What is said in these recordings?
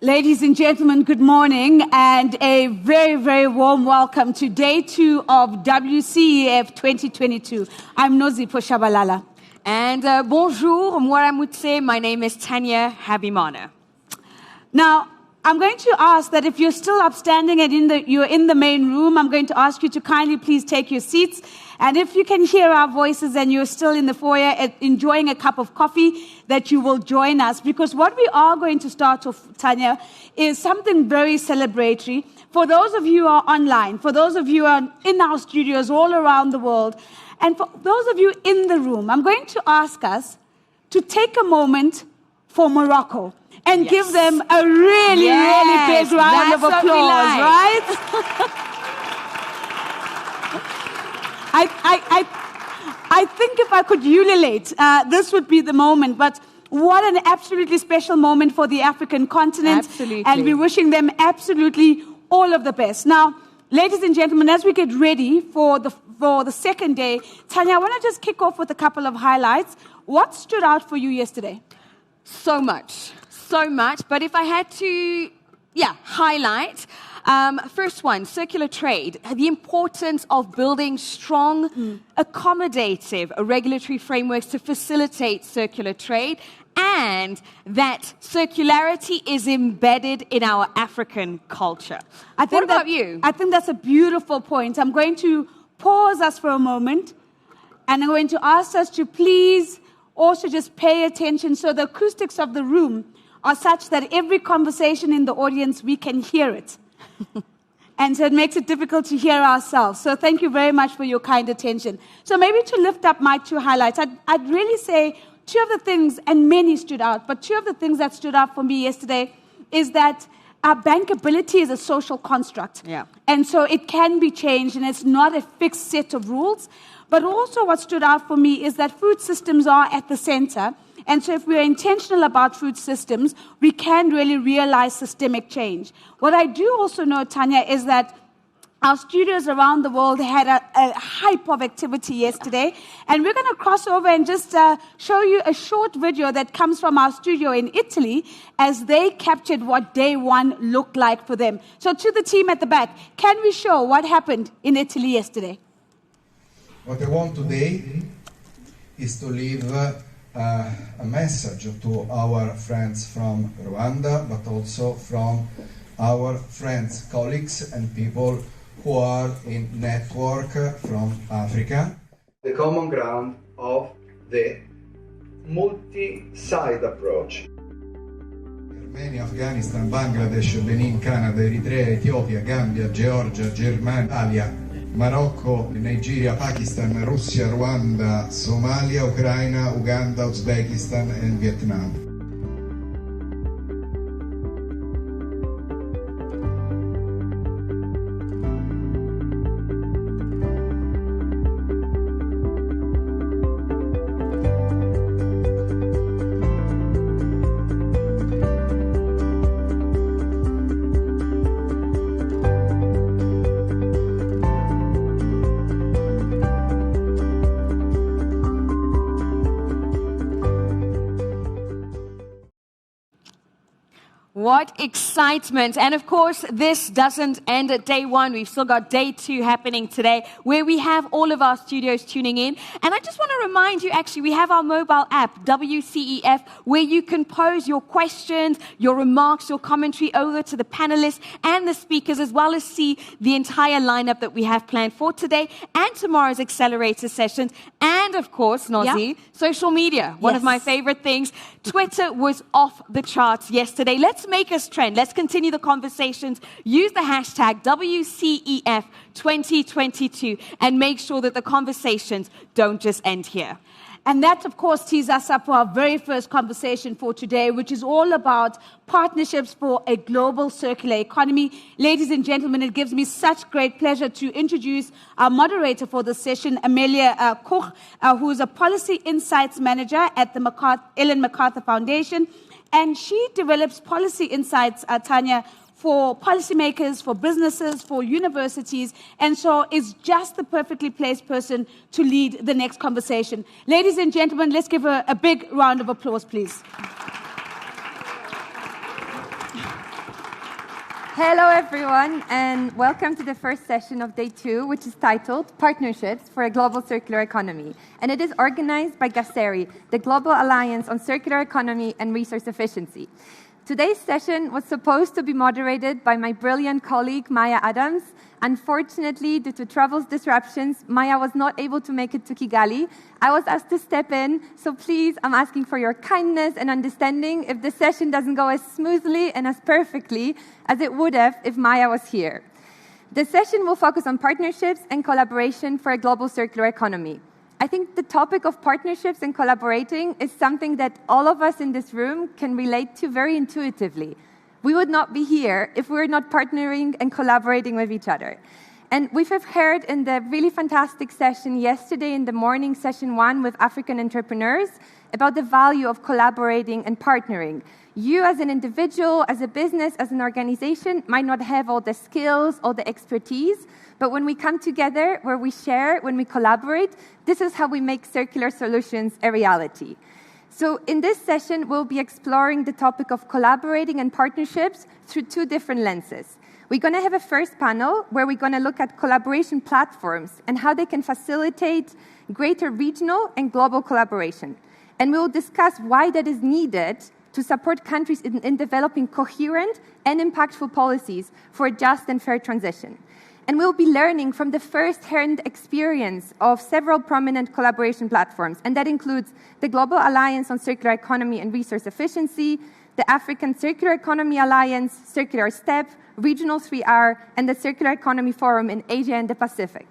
Ladies and gentlemen, good morning and a very, very warm welcome to day 2 of WCEF 2022. I'm Nozi Poshabalala. And bonjour, Mwaramutse. My name is Tanya Habimana. Now, I'm going to ask that if you're still upstanding and you're in the main room, I'm going to ask you to kindly please take your seats. And if you can hear our voices and you're still in the foyer enjoying a cup of coffee, that you will join us. Because what we are going to start off, Tanya, is something very celebratory. For those of you who are online, for those of you who are in our studios all around the world, and for those of you in the room, I'm going to ask us to take a moment for Morocco and give them a really, really big round of applause, right? I think if I could ululate, this would be the moment. But what an absolutely special moment for the African continent. Absolutely. And we're wishing them absolutely all of the best. Now, ladies and gentlemen, as we get ready for the second day, Tanya, I want to just kick off with a couple of highlights. What stood out for you yesterday? So much. But if I had to, highlight, first one, circular trade. The importance of building strong, accommodative regulatory frameworks to facilitate circular trade, and that circularity is embedded in our African culture. What about you? I think that's a beautiful point. I'm going to pause us for a moment, and I'm going to ask us to please also just pay attention so the acoustics of the room are such that every conversation in the audience, we can hear it. And so it makes it difficult to hear ourselves. So thank you very much for your kind attention. So maybe to lift up my two highlights, I'd really say two of the things, and many stood out, but two of the things that stood out for me yesterday is that bankability is a social construct. Yeah. And so it can be changed, and it's not a fixed set of rules. But also what stood out for me is that food systems are at the center. And so if we're intentional about food systems, we can really realize systemic change. What I do also know, Tanya, is that our studios around the world had a hype of activity yesterday. And we're going to cross over and just show you a short video that comes from our studio in Italy as they captured what day 1 looked like for them. So to the team at the back, can we show what happened in Italy yesterday? What I want today is to leave a message to our friends from Rwanda, but also from our friends, colleagues, and people who are in network from Africa. The common ground of the multi-side approach. Armenia, Afghanistan, Bangladesh, Benin, Canada, Eritrea, Ethiopia, Gambia, Georgia, Germania, Italia, Marocco, Nigeria, Pakistan, Russia, Rwanda, Somalia, Ucraina, Uganda, Uzbekistan, and Vietnam. What excitement. And of course, this doesn't end at day 1. We've still got day 2 happening today, where we have all of our studios tuning in. And I just want to remind you, actually, we have our mobile app, WCEF, where you can pose your questions, your remarks, your commentary over to the panelists and the speakers, as well as see the entire lineup that we have planned for today and tomorrow's accelerator sessions. And of course, Nozi, social media, one of my favorite things. Twitter was off the charts yesterday. Let's make us trend. Let's continue the conversations. Use the hashtag WCEF2022 and make sure that the conversations don't just end here. And that, of course, tees us up for our very first conversation for today, which is all about partnerships for a global circular economy. Ladies and gentlemen, it gives me such great pleasure to introduce our moderator for this session, Amelia Koch, who is a Policy Insights Manager at the Ellen MacArthur Foundation. And she develops policy insights, Tanya, for policymakers, for businesses, for universities, and so is just the perfectly placed person to lead the next conversation. Ladies and gentlemen, let's give her a big round of applause, please. Hello, everyone, and welcome to the first session of Day 2, which is titled Partnerships for a Global Circular Economy. And it is organized by GACERI, the Global Alliance on Circular Economy and Resource Efficiency. Today's session was supposed to be moderated by my brilliant colleague, Maya Adams. Unfortunately, due to travel disruptions, Maya was not able to make it to Kigali. I was asked to step in, so please, I'm asking for your kindness and understanding if the session doesn't go as smoothly and as perfectly as it would have if Maya was here. The session will focus on partnerships and collaboration for a global circular economy. I think the topic of partnerships and collaborating is something that all of us in this room can relate to very intuitively. We would not be here if we were not partnering and collaborating with each other. And we have heard in the really fantastic session yesterday in the morning, session 1 with African entrepreneurs, about the value of collaborating and partnering. You as an individual, as a business, as an organization might not have all the skills, all the expertise, but when we come together, where we share, when we collaborate, this is how we make circular solutions a reality. So in this session, we'll be exploring the topic of collaborating and partnerships through 2 different lenses. We're going to have a first panel where we're going to look at collaboration platforms and how they can facilitate greater regional and global collaboration. And we'll discuss why that is needed to support countries in developing coherent and impactful policies for a just and fair transition. And we'll be learning from the first-hand experience of several prominent collaboration platforms, and that includes the Global Alliance on Circular Economy and Resource Efficiency, the African Circular Economy Alliance, Circular STEP, Regional 3R, and the Circular Economy Forum in Asia and the Pacific.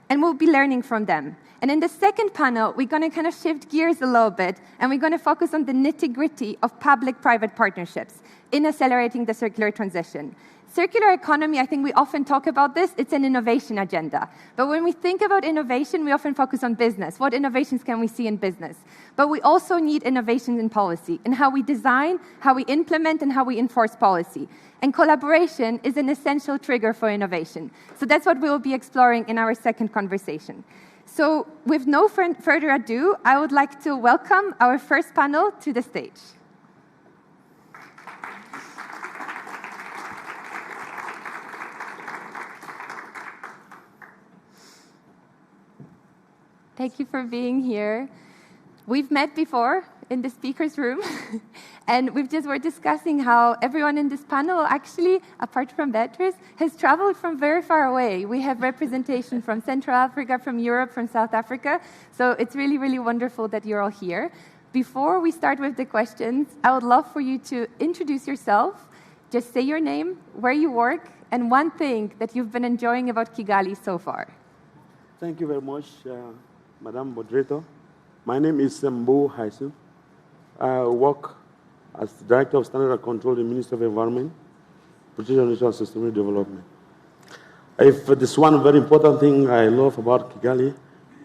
And we'll be learning from them. And in the second panel, we're going to kind of shift gears a little bit, and we're going to focus on the nitty-gritty of public-private partnerships in accelerating the circular transition. Circular economy, I think we often talk about this, it's an innovation agenda. But when we think about innovation, we often focus on business. What innovations can we see in business? But we also need innovations in policy, in how we design, how we implement, and how we enforce policy. And collaboration is an essential trigger for innovation. So that's what we will be exploring in our second conversation. So with no further ado, I would like to welcome our first panel to the stage. Thank you for being here. We've met before in the speaker's room, and we're discussing how everyone in this panel, actually, apart from Beatrice, has traveled from very far away. We have representation from Central Africa, from Europe, from South Africa, so it's really, really wonderful that you're all here. Before we start with the questions, I would love for you to introduce yourself, just say your name, where you work, and one thing that you've been enjoying about Kigali so far. Thank you very much, Madam Moderator. My name is Mbu Haisu. I work as the Director of Standard Control in the Ministry of Environment, Protection and Resource Sustainable Development. If there's one very important thing I love about Kigali,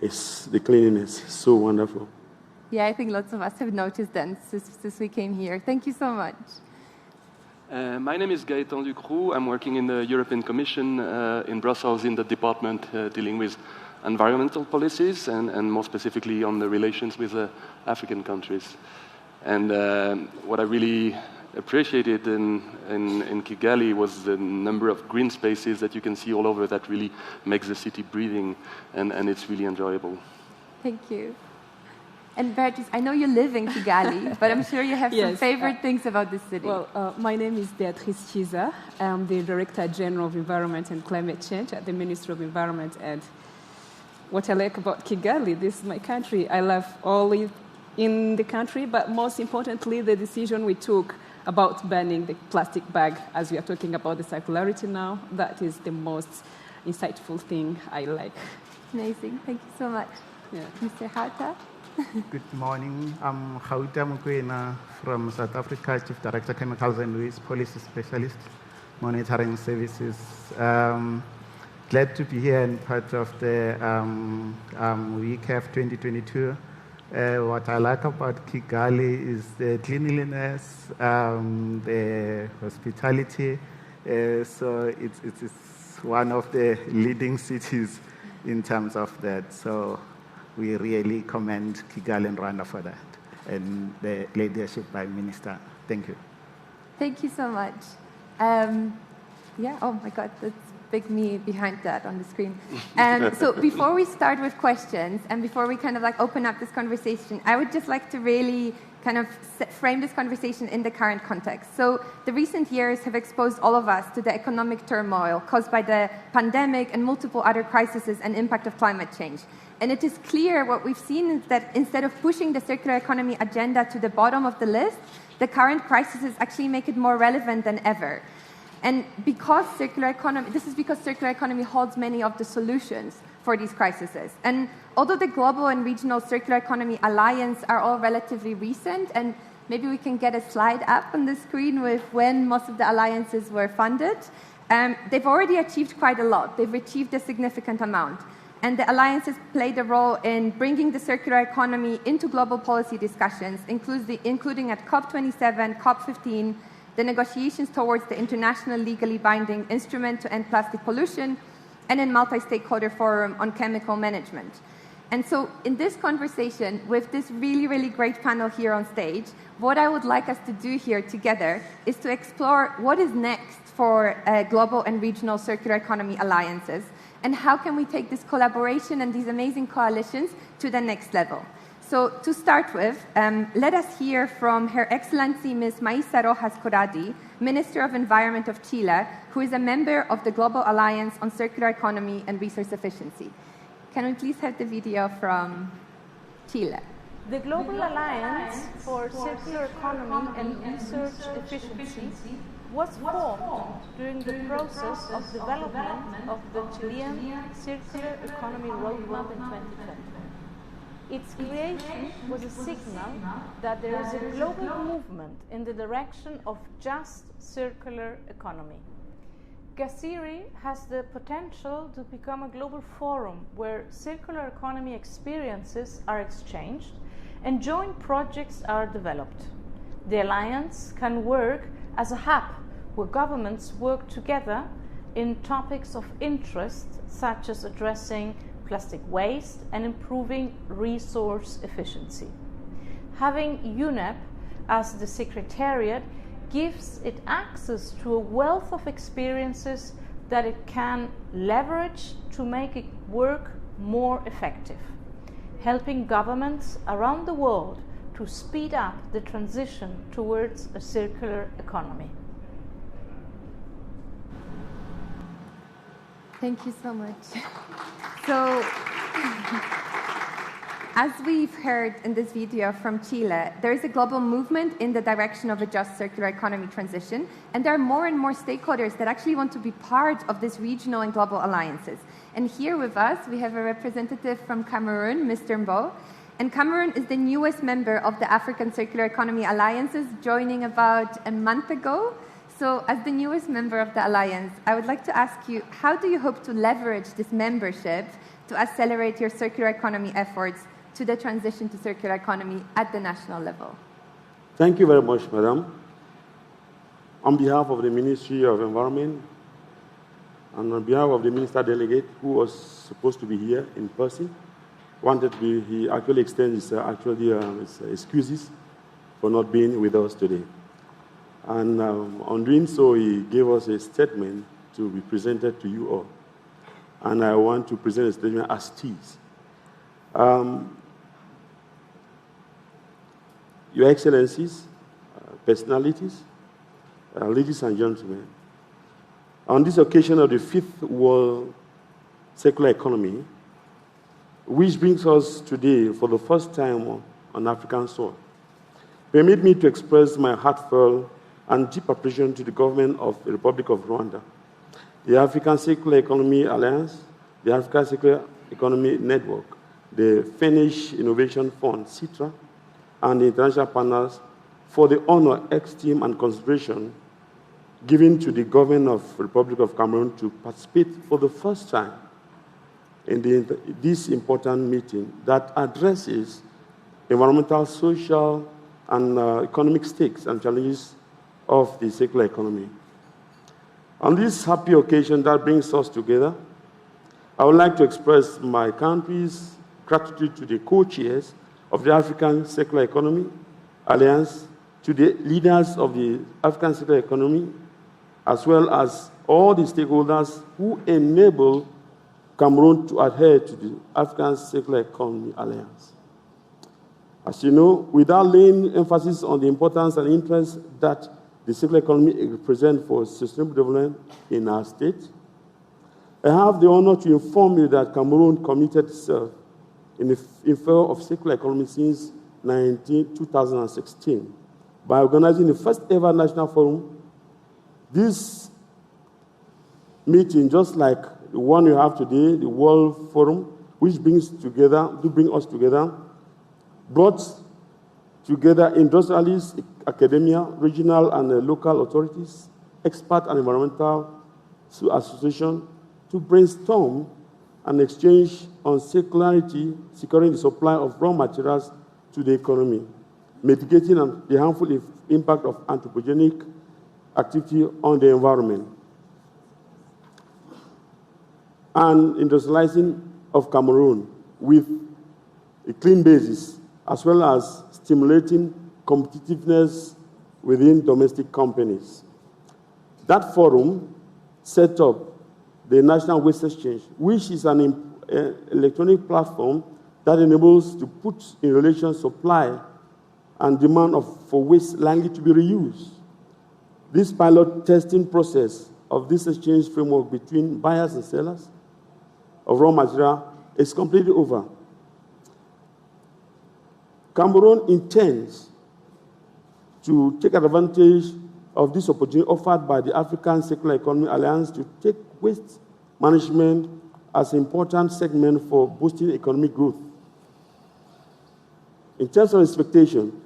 is the cleanliness. It's so wonderful. Yeah, I think lots of us have noticed that since we came here. Thank you so much. My name is Gaëtan Ducroux. I'm working in the European Commission in Brussels in the department dealing with environmental policies and more specifically on the relations with African countries. And what I really appreciated in Kigali was the number of green spaces that you can see all over that really makes the city breathing, and it's really enjoyable. Thank you. And Beatrice, I know you live in Kigali, but I'm sure you have some favorite things about the city. Well, my name is Beatrice Chiza. I'm the Director General of Environment and Climate Change at the Ministry of Environment. And what I like about Kigali, this is my country. I love all in the country, but most importantly, the decision we took about banning the plastic bag, as we are talking about the circularity now, that is the most insightful thing I like. Amazing. Thank you so much. Yeah. Mr. Hata? Good morning. I'm Hauta Mukwena from South Africa, Chief Director, Chemicals and Waste Policy Specialist, Monitoring Services. Glad to be here and part of the WCEF2022. What I like about Kigali is the cleanliness, the hospitality. So it's one of the leading cities in terms of that. So we really commend Kigali and Rwanda for that, and the leadership by Minister. Thank you. Thank you so much. Yeah, oh my God, that's big me behind that on the screen. So before we start with questions and before we kind of like open up this conversation, I would just like to really kind of frame this conversation in the current context. So the recent years have exposed all of us to the economic turmoil caused by the pandemic and multiple other crises and impact of climate change. And it is clear what we've seen is that instead of pushing the circular economy agenda to the bottom of the list, the current crises actually make it more relevant than ever. And because this is because circular economy holds many of the solutions for these crises. And although the global and regional circular economy alliance are all relatively recent, and maybe we can get a slide up on the screen with when most of the alliances were funded, they've already achieved quite a lot. They've achieved a significant amount. And the alliances played a role in bringing the circular economy into global policy discussions, including at COP27, COP15, the negotiations towards the international legally binding instrument to end plastic pollution, and in multi-stakeholder forum on chemical management. And so in this conversation, with this really, really great panel here on stage, what I would like us to do here together is to explore what is next for global and regional circular economy alliances, and how can we take this collaboration and these amazing coalitions to the next level. So to start with, let us hear from Her Excellency Ms. Maisa Rojas Corradi, Minister of Environment of Chile, who is a member of the Global Alliance on Circular Economy and Resource Efficiency. Can we please have the video from Chile? The Global Alliance for Circular Economy and Resource Efficiency was formed during the process of development of the Chilean Circular Economy Roadmap in 2020. Its creation was a signal that there is a global movement in the direction of just circular economy. GACIRI has the potential to become a global forum where circular economy experiences are exchanged and joint projects are developed. The Alliance can work as a hub where governments work together in topics of interest, such as addressing plastic waste and improving resource efficiency. Having UNEP as the secretariat gives it access to a wealth of experiences that it can leverage to make it work more effective, helping governments around the world to speed up the transition towards a circular economy. Thank you so much. So, as we've heard in this video from Chile, there is a global movement in the direction of a just circular economy transition, and there are more and more stakeholders that actually want to be part of this regional and global alliances. And here with us, we have a representative from Cameroon, Mr. Mbo. And Cameroon is the newest member of the African Circular Economy Alliances, joining about a month ago. So as the newest member of the Alliance, I would like to ask you, how do you hope to leverage this membership to accelerate your circular economy efforts to the transition to circular economy at the national level? Thank you very much, Madam. On behalf of the Ministry of Environment and on behalf of the Minister Delegate, who was supposed to be here in person, he actually extends his excuses for not being with us today. And on doing so, he gave us a statement to be presented to you all. And I want to present a statement as is. Your Excellencies, personalities, ladies and gentlemen, on this occasion of the 5th World Circular Economy, which brings us today for the first time on African soil, permit me to express my heartfelt and deep appreciation to the government of the Republic of Rwanda, the African Circular Economy Alliance, the African Circular Economy Network, the Finnish Innovation Fund, CITRA, and the international partners for the honor, esteem, and consideration given to the government of the Republic of Cameroon to participate for the first time in this important meeting that addresses environmental, social, and economic stakes and challenges of the circular economy. On this happy occasion that brings us together, I would like to express my country's gratitude to the co-chairs of the African Circular Economy Alliance, to the leaders of the African Circular Economy, as well as all the stakeholders who enable Cameroon to adhere to the African Circular Economy Alliance. As you know, without laying emphasis on the importance and interest that the circular economy represents for sustainable development in our state, I have the honor to inform you that Cameroon committed itself in favor of circular economy since 2016 by organizing the first ever national forum. This meeting, just like the one you have today, the World Forum, which bring us together, brought together industrialists, academia, regional and local authorities, expert and environmental associations to brainstorm and exchange on circularity, securing the supply of raw materials to the economy, mitigating the harmful impact of anthropogenic activity on the environment, and industrializing of Cameroon with a clean basis, as well as stimulating competitiveness within domestic companies. That forum set up the National Waste Exchange, which is an electronic platform that enables to put in relation supply and demand for waste likely to be reused. This pilot testing process of this exchange framework between buyers and sellers of raw material is completely over. Cameroon intends to take advantage of this opportunity offered by the African Circular Economy Alliance to take waste management as an important segment for boosting economic growth. In terms of expectation,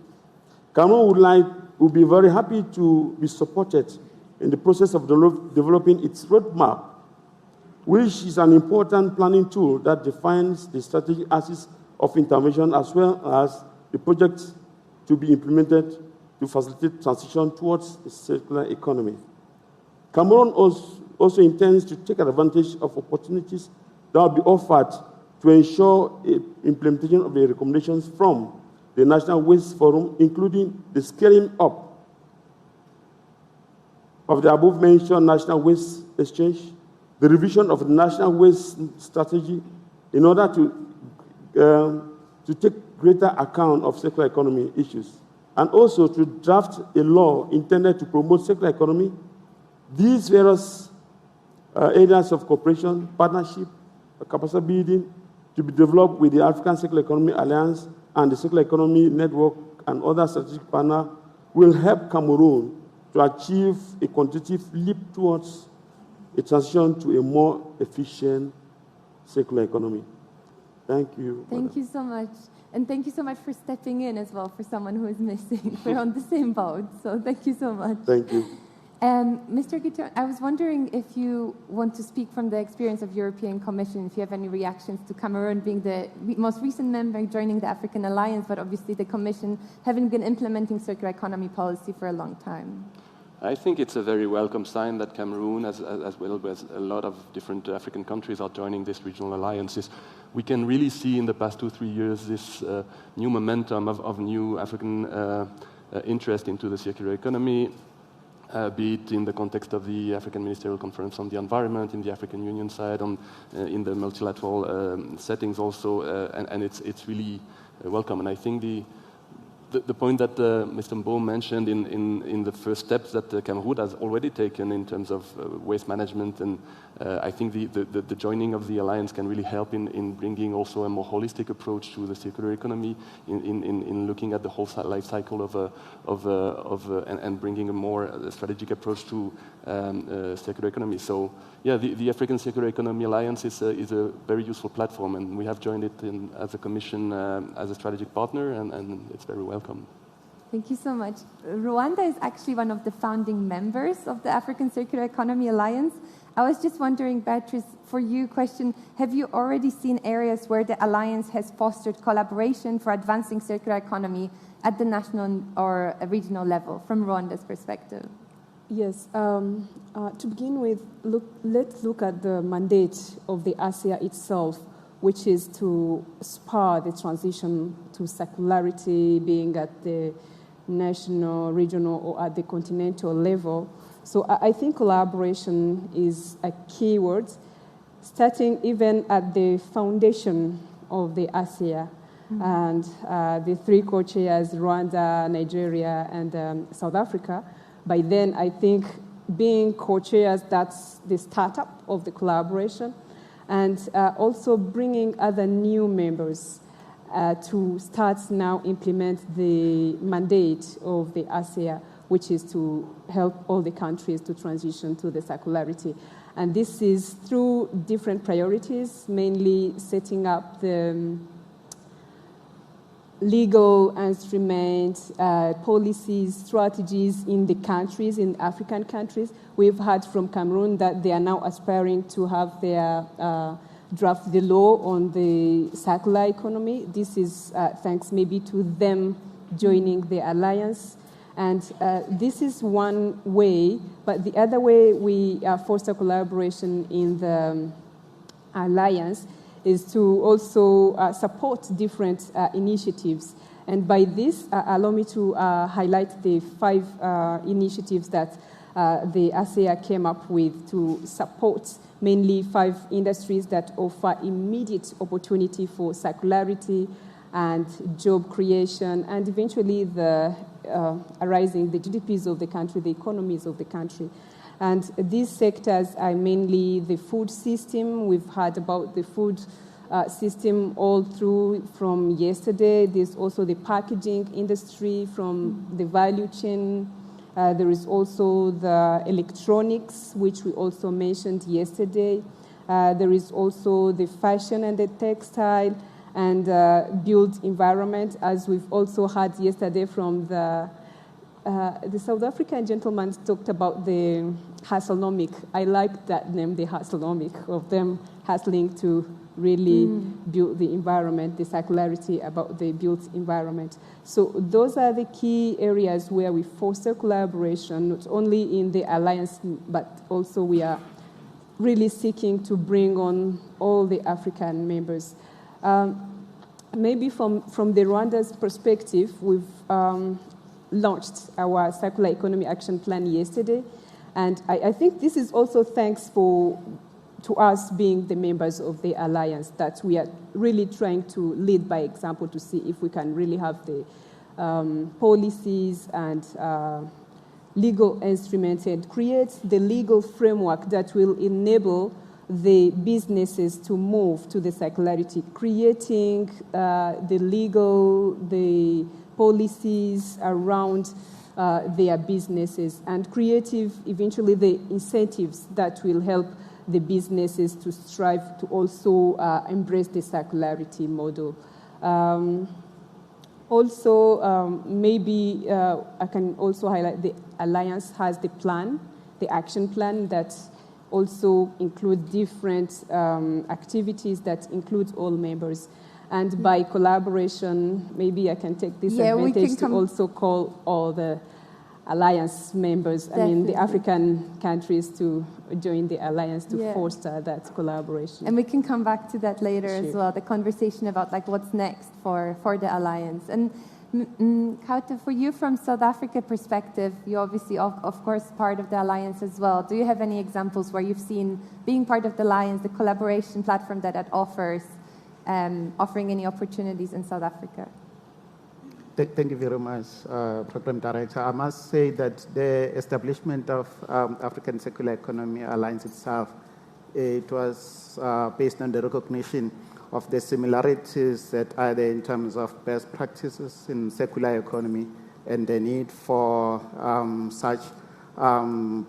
Cameroon would be very happy to be supported in the process of developing its roadmap, which is an important planning tool that defines the strategic axis of intervention as well as the projects to be implemented to facilitate transition towards the circular economy. Cameroon also intends to take advantage of opportunities that will be offered to ensure implementation of the recommendations from the National Waste Forum, including the scaling up of the above-mentioned National Waste Exchange, the revision of the National Waste Strategy in order to take greater account of circular economy issues, and also to draft a law intended to promote circular economy. These various areas of cooperation, partnership, capacity building to be developed with the African Circular Economy Alliance and the Circular Economy Network and other strategic partners will help Cameroon to achieve a quantitative leap towards a transition to a more efficient circular economy. Thank you. Thank you so much. And thank you so much for stepping in as well for someone who is missing. We're on the same boat, so thank you so much. Thank you. Mr. Guiton, I was wondering if you want to speak from the experience of European Commission, if you have any reactions to Cameroon being the most recent member joining the African Alliance, but obviously the Commission having been implementing circular economy policy for a long time. I think it's a very welcome sign that Cameroon, as well as a lot of different African countries, are joining these regional alliances. We can really see in the past 2-3 years this new momentum of new African interest into the circular economy, be it in the context of the African Ministerial Conference on the Environment, in the African Union side, in the multilateral settings also, and it's really welcome. And I think the point that Mr. Mbo mentioned in the first steps that Cameroon has already taken in terms of waste management, and I think the joining of the alliance can really help in bringing also a more holistic approach to the circular economy, in looking at the whole life cycle and bringing a more strategic approach to circular economy. So yeah, the African Circular Economy Alliance is a very useful platform, and we have joined it as a Commission as a strategic partner, and it's very welcome. Thank you so much. Rwanda is actually one of the founding members of the African Circular Economy Alliance. I was just wondering, Beatrice, for you, question, have you already seen areas where the Alliance has fostered collaboration for advancing circular economy at the national or regional level, from Rwanda's perspective? Yes. To begin with, let's look at the mandate of the ASEA itself, which is to spur the transition to circularity, being at the national, regional, or at the continental level. So I think collaboration is a key word, starting even at the foundation of the ASEA. And the three co-chairs, Rwanda, Nigeria, and South Africa. By then, I think being co-chairs, that's the startup of the collaboration. And also bringing other new members to start now implement the mandate of the ASEA, which is to help all the countries to transition to the circularity. And this is through different priorities, mainly setting up the legal instruments, policies, strategies in the countries, in African countries. We've heard from Cameroon that they are now aspiring to have their draft the law on the circular economy. This is thanks maybe to them joining the alliance. And this is one way, but the other way we foster collaboration in the alliance is to also support different initiatives. And by this, allow me to highlight the 5 initiatives that the ASEA came up with to support mainly 5 industries that offer immediate opportunity for circularity and job creation, and eventually the arising the GDPs of the country, the economies of the country. And these sectors are mainly the food system. We've heard about the food system all through from yesterday. There's also the packaging industry from the value chain. There is also the electronics, which we also mentioned yesterday. There is also the fashion and the textile and built environment, as we've also heard yesterday from the South African gentleman talked about the hustlenomic. I like that name, the hustlenomic, of them hustling to really build the environment, the circularity about the built environment. So those are the key areas where we foster collaboration, not only in the alliance, but also we are really seeking to bring on all the African members. Maybe from the Rwanda's perspective, we've launched our Circular Economy Action Plan yesterday. And I think this is also thanks to us being the members of the alliance, that we are really trying to lead by example to see if we can really have the policies and legal instruments and create the legal framework that will enable the businesses to move to the circularity, creating the policies around their businesses, and eventually the incentives that will help the businesses to strive to also embrace the circularity model. Maybe I can also highlight the Alliance has the plan, the action plan that also include different activities that include all members. And by collaboration, maybe I can take this advantage to also call all the alliance members, the African countries to join the alliance to foster that collaboration. And we can come back to that later as well, the conversation about what's next for the alliance. And Kauta, for you from South Africa perspective, you obviously, of course, part of the alliance as well. Do you have any examples where you've seen being part of the alliance, the collaboration platform that it offers, offering any opportunities in South Africa? Thank you very much, Program Director. I must say that the establishment of African Circular Economy Alliance itself, it was based on the recognition of the similarities that are there in terms of best practices in circular economy and the need for such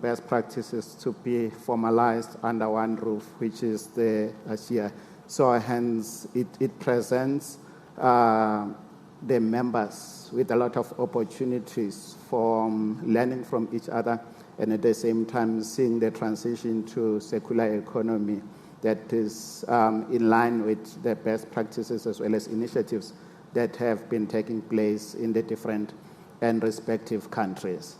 best practices to be formalized under one roof, which is the ASEA. So hence, it presents the members with a lot of opportunities for learning from each other, and at the same time seeing the transition to circular economy that is in line with the best practices as well as initiatives that have been taking place in the different and respective countries.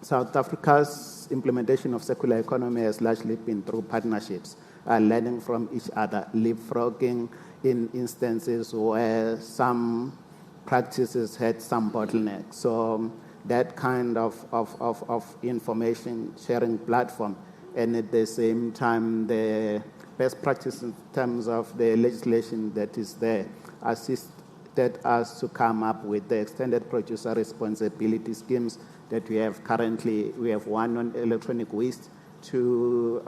South Africa's implementation of circular economy has largely been through partnerships, learning from each other, leapfrogging in instances where some practices had some bottlenecks. So that kind of information sharing platform, and at the same time the best practice in terms of the legislation that is there assisted us to come up with the extended producer responsibility schemes that we have currently. We have one on electronic waste, two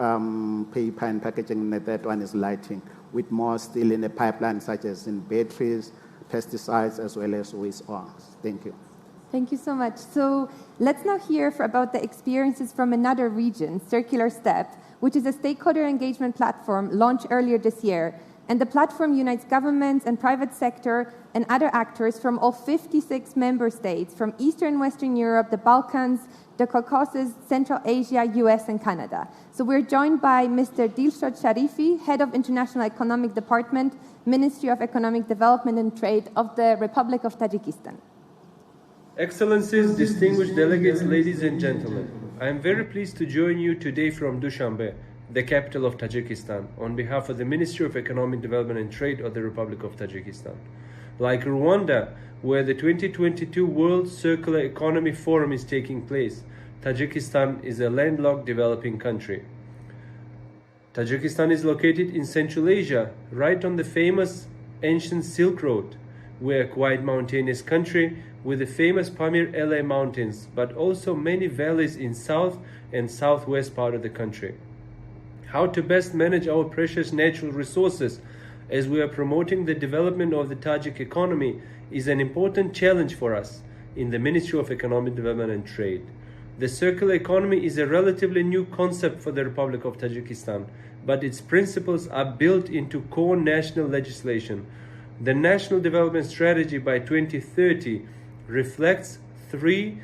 paper and packaging, and the third one is lighting, with more still in the pipeline, such as in batteries, pesticides, as well as waste oils. Thank you. Thank you so much. So let's now hear about the experiences from another region, Circular Step, which is a stakeholder engagement platform launched earlier this year. And the platform unites governments and private sector and other actors from all 56 member states, from Eastern and Western Europe, the Balkans, the Caucasus, Central Asia, US, and Canada. So we're joined by Mr. Dilshad Sharifi, Head of International Economic Department, Ministry of Economic Development and Trade of the Republic of Tajikistan. Excellencies, distinguished delegates, ladies and gentlemen, I am very pleased to join you today from Dushanbe, the capital of Tajikistan, on behalf of the Ministry of Economic Development and Trade of the Republic of Tajikistan. Like Rwanda, where the 2022 World Circular Economy Forum is taking place, Tajikistan is a landlocked developing country. Tajikistan is located in Central Asia, right on the famous ancient Silk Road. We're a quite mountainous country with the famous Pamir LA Mountains, but also many valleys in south and southwest part of the country. How to best manage our precious natural resources as we are promoting the development of the Tajik economy is an important challenge for us in the Ministry of Economic Development and Trade. The circular economy is a relatively new concept for the Republic of Tajikistan, but its principles are built into core national legislation. The National Development Strategy by 2030 reflects three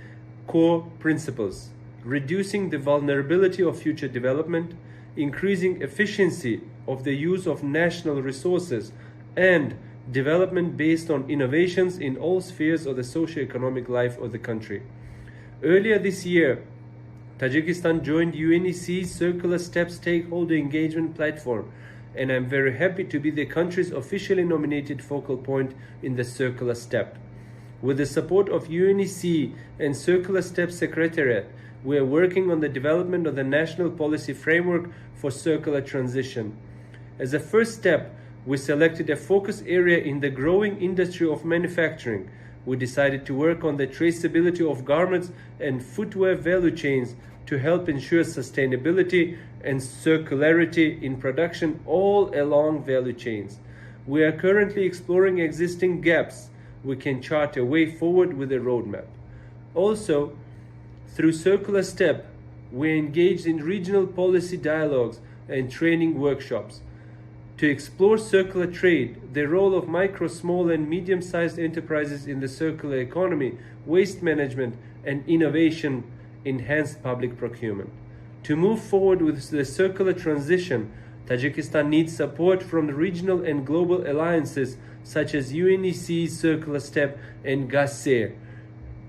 core principles: reducing the vulnerability of future development, increasing efficiency of the use of national resources, and development based on innovations in all spheres of the socio-economic life of the country. Earlier this year, Tajikistan joined UNEC's Circular Step Stakeholder Engagement Platform, and I'm very happy to be the country's officially nominated focal point in the Circular Step. With the support of UNEC and Circular Step Secretariat, we are working on the development of the national policy framework for circular transition. As a first step, we selected a focus area in the growing industry of manufacturing. We decided to work on the traceability of garments and footwear value chains to help ensure sustainability and circularity in production all along value chains. We are currently exploring existing gaps. We can chart a way forward with a roadmap. Also, through Circular Step, we engaged in regional policy dialogues and training workshops. To explore circular trade, the role of micro, small and medium-sized enterprises in the circular economy, waste management and innovation, enhanced public procurement. To move forward with the circular transition, Tajikistan needs support from the regional and global alliances such as UNEC, Circular Step and GASER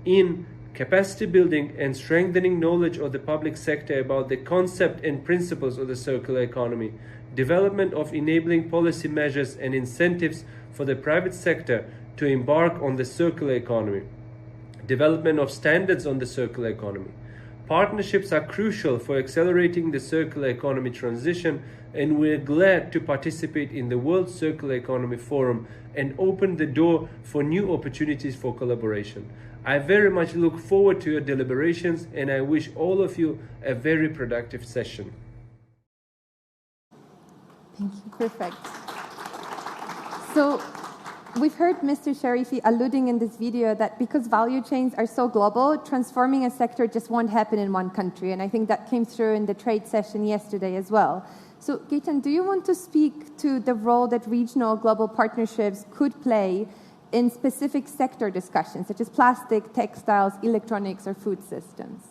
in capacity building and strengthening knowledge of the public sector about the concept and principles of the circular economy, development of enabling policy measures and incentives for the private sector to embark on the circular economy, development of standards on the circular economy. Partnerships are crucial for accelerating the circular economy transition, and we're glad to participate in the World Circular Economy Forum and open the door for new opportunities for collaboration. I very much look forward to your deliberations, and I wish all of you a very productive session. Thank you. Perfect. So we've heard Mr. Sharifi alluding in this video that because value chains are so global, transforming a sector just won't happen in one country. And I think that came through in the trade session yesterday as well. So Gaitan, do you want to speak to the role that regional global partnerships could play in specific sector discussions, such as plastic, textiles, electronics, or food systems?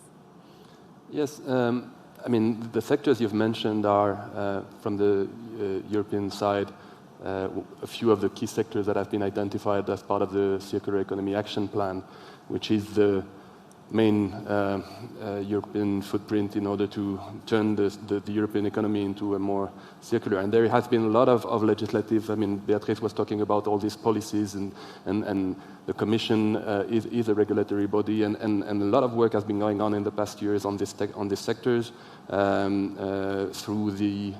Yes, I mean, the sectors you've mentioned are, from the European side, a few of the key sectors that have been identified as part of the Circular Economy Action Plan, which is the main European footprint in order to turn the European economy into a more circular. And there has been a lot of legislative, I mean, Beatrice was talking about all these policies, and the Commission is a regulatory body, and a lot of work has been going on in the past years on these sectors through the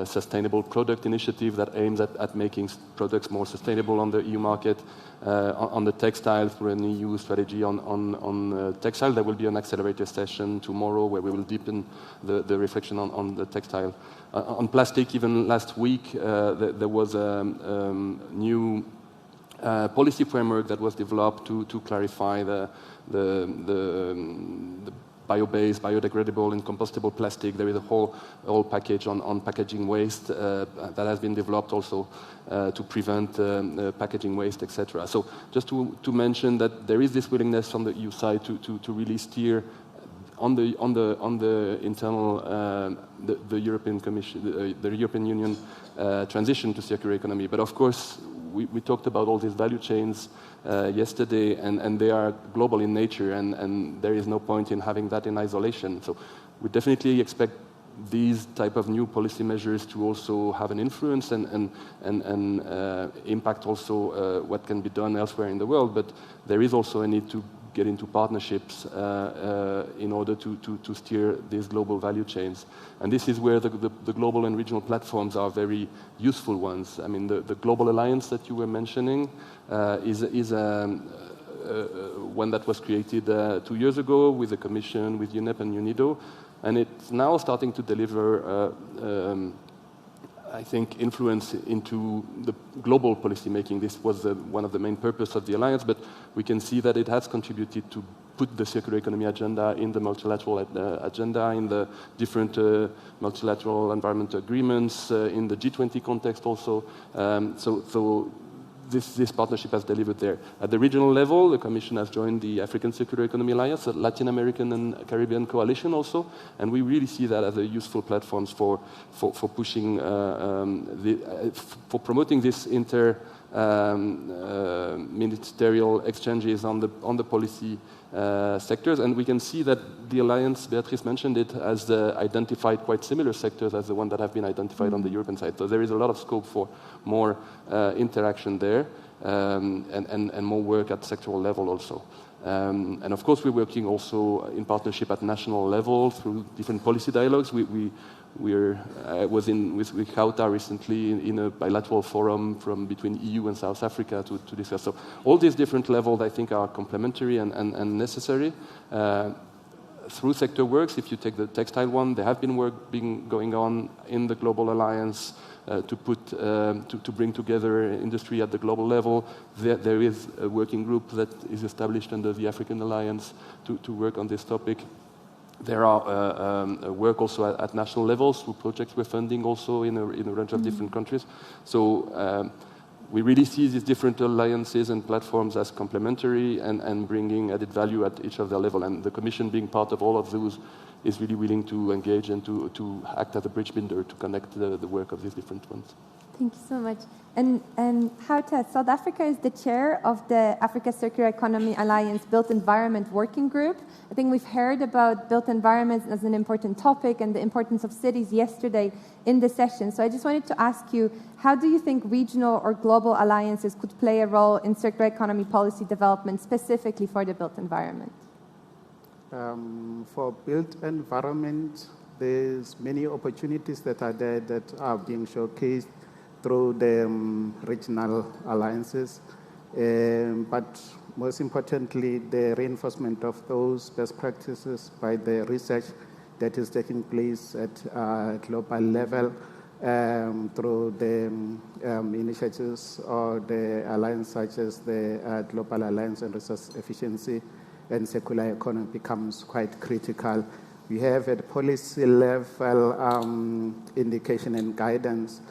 Sustainable Product Initiative that aims at making products more sustainable on the EU market. On the textile, through an EU strategy on textile. There will be an accelerator session tomorrow where we will deepen the reflection on the textile. On plastic, even last week, there was a new policy framework that was developed to clarify the bio-based, biodegradable, and compostable plastic. There is a whole package on packaging waste that has been developed also to prevent packaging waste, etc. So just to mention that there is this willingness from the EU side to really steer on the internal the European Commission, the European Union transition to circular economy. But of course, we talked about all these value chains yesterday, and they are global in nature, and there is no point in having that in isolation. So we definitely expect these type of new policy measures to also have an influence and impact also what can be done elsewhere in the world. But there is also a need to get into partnerships in order to steer these global value chains. And this is where the global and regional platforms are very useful ones. I mean, the Global Alliance that you were mentioning is one that was created 2 years ago with the Commission, with UNEP and UNIDO, and it's now starting to deliver I think, influence into the global policy making. This was one of the main purposes of the alliance, but we can see that it has contributed to put the circular economy agenda in the multilateral agenda, in the different multilateral environment agreements, in the G20 context also. So this partnership has delivered there. At the regional level, the Commission has joined the African Circular Economy Alliance, the Latin American and Caribbean Coalition also, and we really see that as a useful platforms for pushing, for promoting this ministerial exchanges on the policy sectors. And we can see that the alliance, Beatrice mentioned it, has identified quite similar sectors as the one that have been identified on the European side. So there is a lot of scope for more interaction there and more work at sectoral level also. And of course, we're working also in partnership at national level through different policy dialogues. I was with Kauta recently in a bilateral forum between EU and South Africa to discuss. So all these different levels, I think, are complementary and necessary. Through sector works, if you take the textile one, there have been work going on in the Global Alliance to bring together industry at the global level. There is a working group that is established under the African Alliance to work on this topic. There are work also at national levels through projects we're funding also in a range of different countries. So we really see these different alliances and platforms as complementary and bringing added value at each of their level. And the Commission, being part of all of those, is really willing to engage and to act as a bridge builder to connect the work of these different ones. Thank you so much. And Houta, South Africa is the chair of the Africa Circular Economy Alliance Built Environment Working Group. I think we've heard about built environments as an important topic and the importance of cities yesterday in the session. So I just wanted to ask you, how do you think regional or global alliances could play a role in circular economy policy development, specifically for the built environment? For built environment, there's many opportunities that are there that are being showcased through the regional alliances, but most importantly, the reinforcement of those best practices by the research that is taking place at global level through the initiatives or the alliance such as the Global Alliance on Resource Efficiency and Circular Economy becomes quite critical. We have at policy level indication and guidance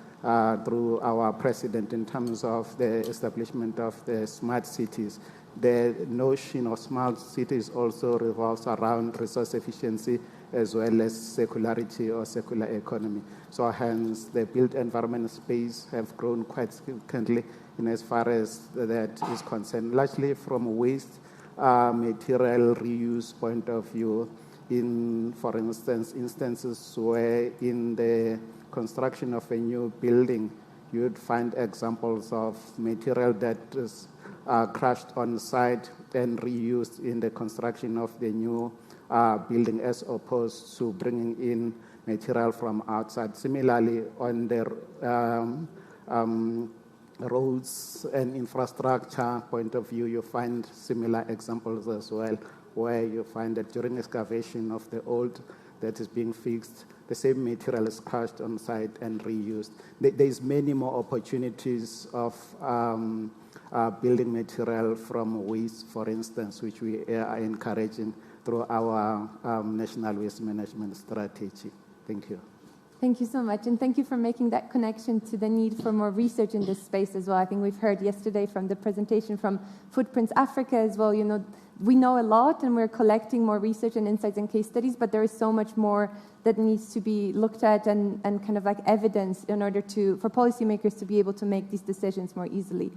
through our president in terms of the establishment of the smart cities. The notion of smart cities also revolves around resource efficiency as well as circularity or circular economy. So hence the built environment space have grown quite significantly in as far as that is concerned, largely from waste material reuse point of view. In, for instance, instances where in the construction of a new building, you'd find examples of material that is crushed on site and reused in the construction of the new building, as opposed to bringing in material from outside. Similarly, on the roads and infrastructure point of view, you find similar examples as well, where you find that during excavation of the old that is being fixed, the same material is crushed on site and reused. There's many more opportunities of building material from waste, for instance, which we are encouraging through our national waste management strategy. Thank you. Thank you so much, and thank you for making that connection to the need for more research in this space as well. I think we've heard yesterday from the presentation from Footprints Africa as well, we know a lot and we're collecting more research and insights and case studies, but there is so much more that needs to be looked at and kind of like evidence in order for policymakers to be able to make these decisions more easily.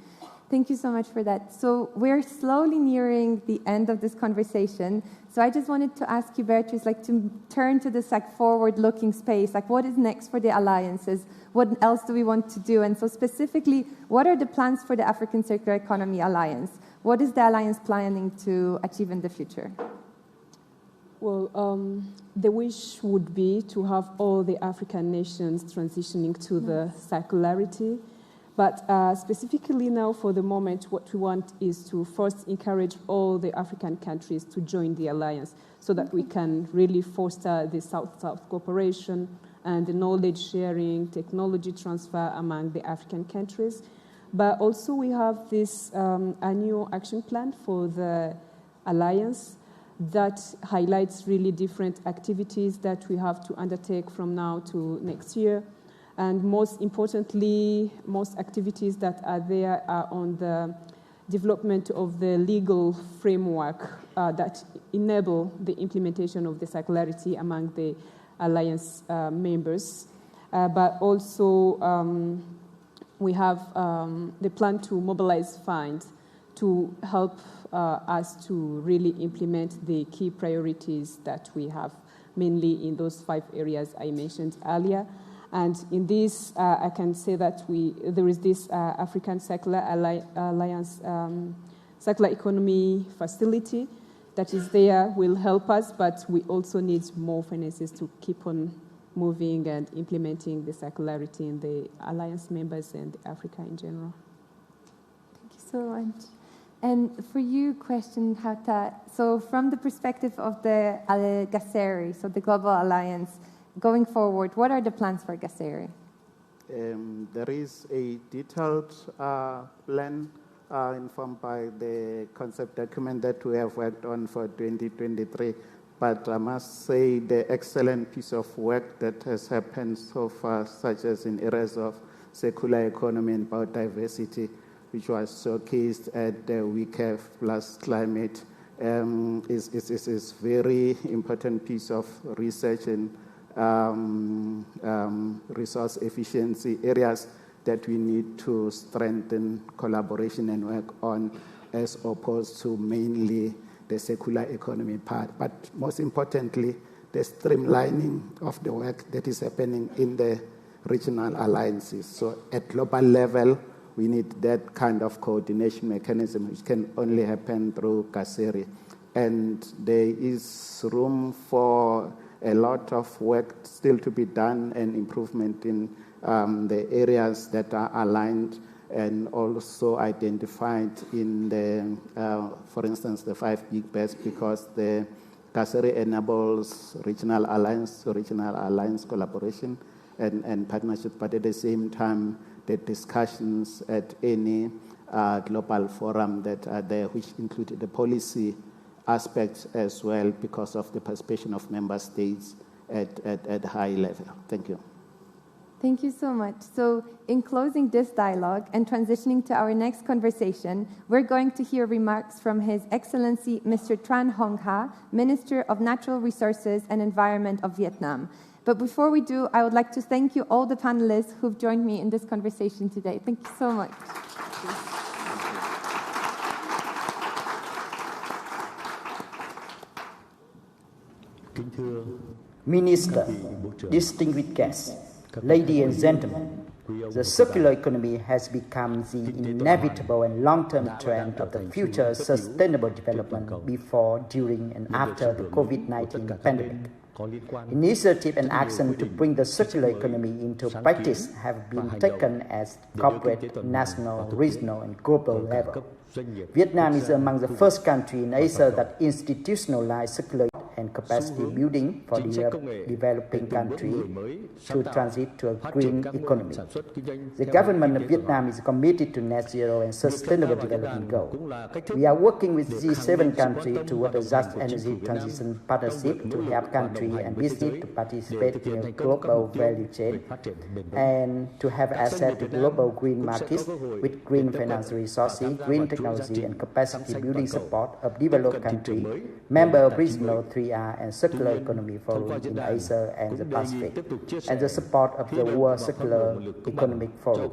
Thank you so much for that. So we're slowly nearing the end of this conversation. So I just wanted to ask you, Beatrice, to turn to this forward-looking space. What is next for the alliances? What else do we want to do? And so specifically, what are the plans for the African Circular Economy Alliance? What is the alliance planning to achieve in the future? Well, the wish would be to have all the African nations transitioning to the circularity. But specifically now, for the moment, what we want is to first encourage all the African countries to join the alliance so that we can really foster the South-South cooperation and the knowledge sharing, technology transfer among the African countries. But also we have this annual action plan for the alliance that highlights really different activities that we have to undertake from now to next year. And most importantly, most activities that are there are on the development of the legal framework that enable the implementation of the circularity among the alliance members. But also we have the plan to mobilize funds to help us to really implement the key priorities that we have, mainly in those 5 areas I mentioned earlier. And in this, I can say that there is this African Circular Alliance Circular Economy Facility that is there, will help us, but we also need more finances to keep on moving and implementing the circularity in the alliance members and Africa in general. Thank you so much. And for you, question, Hauta, so from the perspective of the GACERI, so the Global Alliance, going forward, what are the plans for GACERI? There is a detailed plan informed by the concept document that we have worked on for 2023. But I must say the excellent piece of work that has happened so far, such as in areas of circular economy and biodiversity, which was showcased at the WCEF plus climate, is very important piece of research and resource efficiency areas that we need to strengthen collaboration and work on, as opposed to mainly the circular economy part. But most importantly, the streamlining of the work that is happening in the regional alliances. So at global level, we need that kind of coordination mechanism, which can only happen through GACERI. And there is room for a lot of work still to be done and improvement in the areas that are aligned and also identified in the, for instance, the 5 big bets, because the GACERI enables regional alliance collaboration and partnership, but at the same time, the discussions at any global forum that are there, which include the policy aspects as well, because of the participation of member states at high level. Thank you. Thank you so much. So in closing this dialogue and transitioning to our next conversation, we're going to hear remarks from His Excellency Mr. Tran Hong Ha, Minister of Natural Resources and Environment of Vietnam. But before we do, I would like to thank you all the panelists who've joined me in this conversation today. Thank you so much. Minister, distinguished guests, ladies and gentlemen, the circular economy has become the inevitable and long-term trend of the future sustainable development before, during, and after the COVID-19 pandemic. Initiative and action to bring the circular economy into practice have been taken at corporate, national, regional, and global level. Vietnam is among the first countries in Asia that institutionalized circular and capacity building for developing countries to transit to a green economy. The government of Vietnam is committed to net zero and sustainable development goals. We are working with G7 countries toward a just energy transition partnership to help countries and business to participate in a global value chain and to have access to global green markets with green financial resources, green technology, and capacity building support of developed countries, member of regional 3R and Circular Economy Forum in Asia and the Pacific, and the support of the World Circular Economic Forum.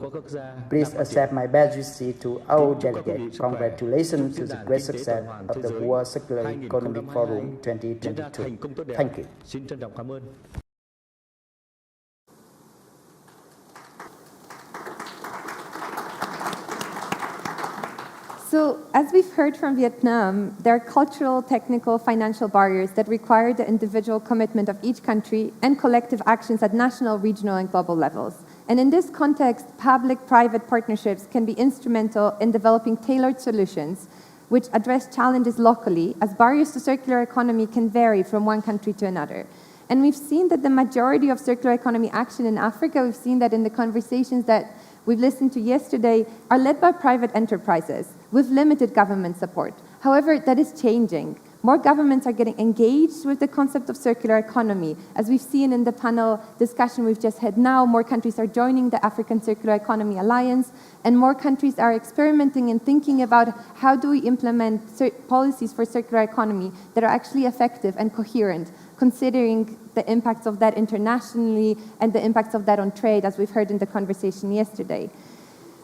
Please accept my best wishes to all delegates. Congratulations to the great success of the World Circular Economic Forum 2022. Thank you. So, as we've heard from Vietnam, there are cultural, technical, financial barriers that require the individual commitment of each country and collective actions at national, regional, and global levels. And in this context, public-private partnerships can be instrumental in developing tailored solutions which address challenges locally, as barriers to circular economy can vary from one country to another. And we've seen that the majority of circular economy action in Africa, we've seen that in the conversations that we've listened to yesterday, are led by private enterprises with limited government support. However, that is changing. More governments are getting engaged with the concept of circular economy. As we've seen in the panel discussion we've just had now, more countries are joining the African Circular Economy Alliance, and more countries are experimenting and thinking about how do we implement policies for circular economy that are actually effective and coherent, considering the impacts of that internationally and the impacts of that on trade, as we've heard in the conversation yesterday.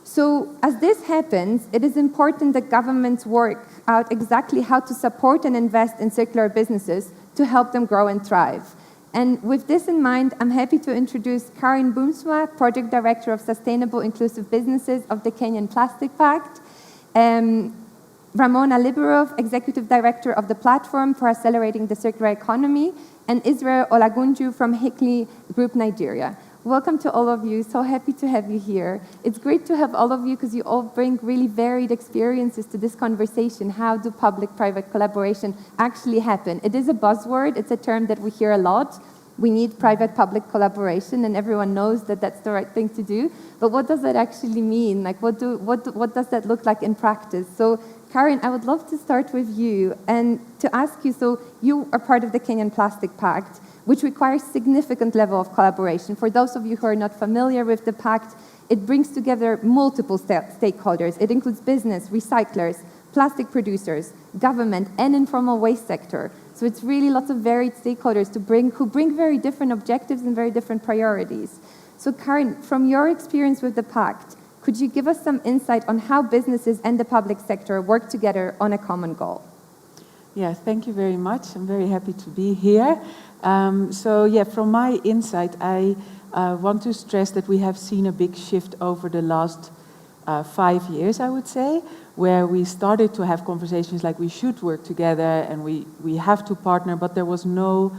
So as this happens, it is important that governments work out exactly how to support and invest in circular businesses to help them grow and thrive. And with this in mind, I'm happy to introduce Karin Boomsma, Project Director of Sustainable Inclusive Businesses of the Kenyan Plastic Pact, Ramona Liberov, Executive Director of the Platform for Accelerating the Circular Economy, and Israel Olagunju from Hickley Group Nigeria. Welcome to all of you. So happy to have you here. It's great to have all of you because you all bring really varied experiences to this conversation. How do public-private collaboration actually happen? It is a buzzword. It's a term that we hear a lot. We need private-public collaboration, and everyone knows that that's the right thing to do. But what does that actually mean? Like, what does that look like in practice? So, Karin, I would love to start with you and to ask you, so you are part of the Kenyan Plastic Pact, which requires significant level of collaboration. For those of you who are not familiar with the pact, it brings together multiple stakeholders. It includes business, recyclers, plastic producers, government, and informal waste sector. So it's really lots of varied stakeholders who bring very different objectives and very different priorities. So Karin, from your experience with the pact, could you give us some insight on how businesses and the public sector work together on a common goal? Yes, thank you very much. I'm very happy to be here. From my insight, I want to stress that we have seen a big shift over the last 5 years, I would say, where we started to have conversations like we should work together and we have to partner, but there was no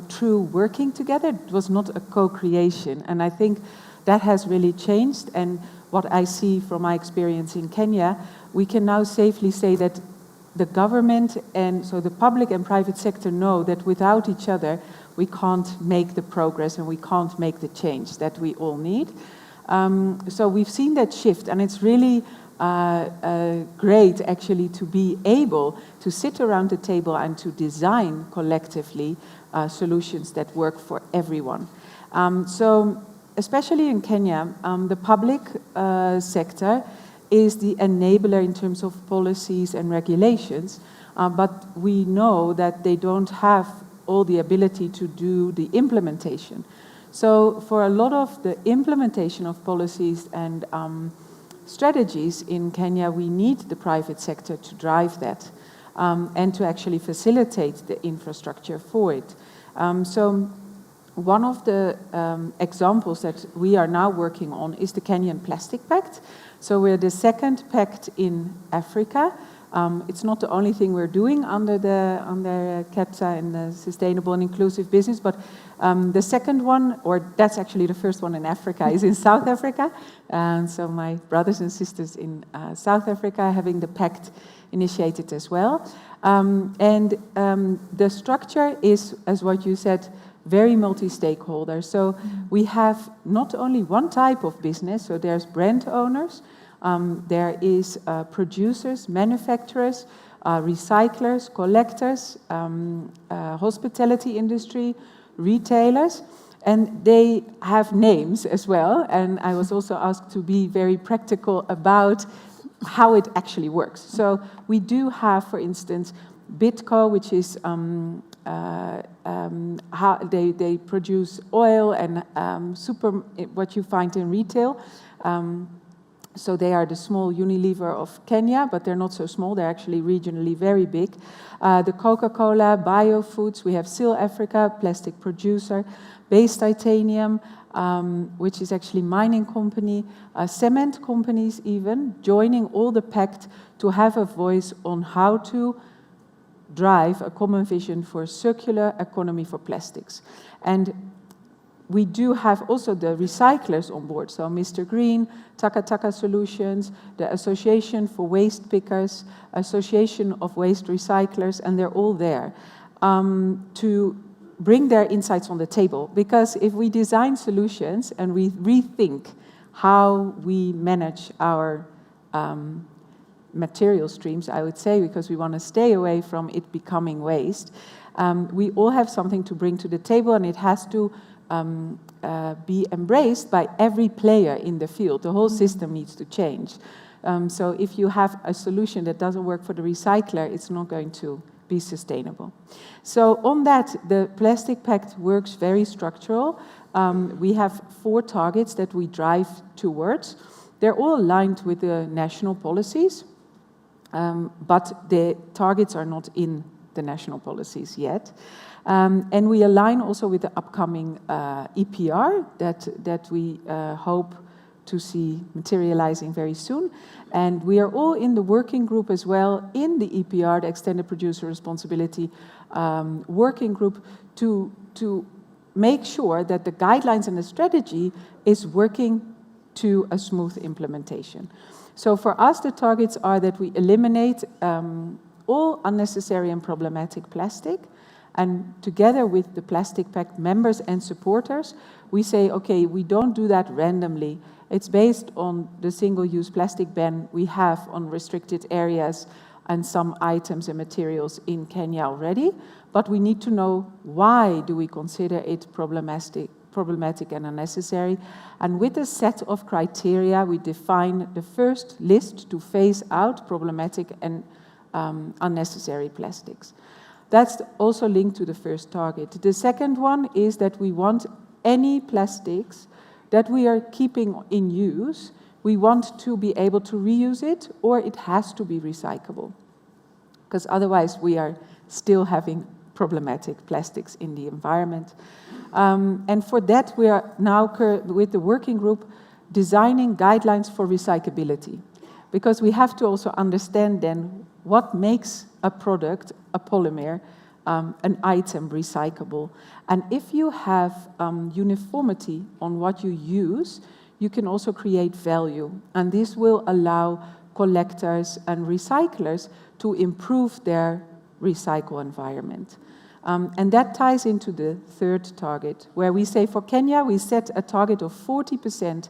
true working together. It was not a co-creation. And I think that has really changed. And what I see from my experience in Kenya, we can now safely say that the government and so the public and private sector know that without each other, we can't make the progress and we can't make the change that we all need. So we've seen that shift, and it's really great actually to be able to sit around the table and to design collectively solutions that work for everyone. So especially in Kenya, the public sector is the enabler in terms of policies and regulations, but we know that they don't have all the ability to do the implementation. So for a lot of the implementation of policies and strategies in Kenya, we need the private sector to drive that. and to actually facilitate the infrastructure for it. So one of the examples that we are now working on is the Kenyan Plastic Pact. So we're the second pact in Africa. It's not the only thing we're doing under CAPSA and the Sustainable and Inclusive Business, but the second one, or that's actually the first one in Africa, is in South Africa. And so my brothers and sisters in South Africa having the pact initiated as well. The structure is, as what you said, very multi-stakeholder. So we have not only one type of business, so there's brand owners, there is producers, manufacturers, recyclers, collectors, hospitality industry, retailers, and they have names as well. And I was also asked to be very practical about how it actually works. So we do have, for instance, Bitco, which is how they produce oil and what you find in retail. So they are the small Unilever of Kenya, but they're not so small. They're actually regionally very big. The Coca-Cola, Biofoods, we have Seal Africa, plastic producer, Base Titanium, which is actually mining company, cement companies even, joining all the pact to have a voice on how to drive a common vision for circular economy for plastics. And we do have also the recyclers on board, so Mr. Green, Taka Taka Solutions, the Association for Waste Pickers, Association of Waste Recyclers, and they're all there to bring their insights on the table. Because if we design solutions and we rethink how we manage our material streams, I would say, because we want to stay away from it becoming waste, we all have something to bring to the table, and it has to be embraced by every player in the field. The whole system needs to change. So if you have a solution that doesn't work for the recycler, it's not going to be sustainable. So on that, the Plastic Pact works very structural. We have 4 targets that we drive towards. They're all aligned with the national policies, but the targets are not in the national policies yet. And we align also with the upcoming EPR that we hope to see materializing very soon. And we are all in the working group as well, in the EPR, the Extended Producer Responsibility working group, to make sure that the guidelines and the strategy is working to a smooth implementation. So for us, the targets are that we eliminate all unnecessary and problematic plastic. And together with the Plastic Pact members and supporters, we say, okay, we don't do that randomly. It's based on the single-use plastic ban we have on restricted areas and some items and materials in Kenya already. But we need to know, why do we consider it problematic and unnecessary? And with a set of criteria, we define the first list to phase out problematic and unnecessary plastics. That's also linked to the first target. The second one is that we want any plastics that we are keeping in use, we want to be able to reuse it, or it has to be recyclable. Because otherwise we are still having problematic plastics in the environment. And for that we are now, with the working group, designing guidelines for recyclability. Because we have to also understand then what makes a product, a polymer, an item recyclable. And if you have uniformity on what you use, you can also create value. And this will allow collectors and recyclers to improve their recycle environment. And that ties into the third target, where we say for Kenya, we set a target of 40%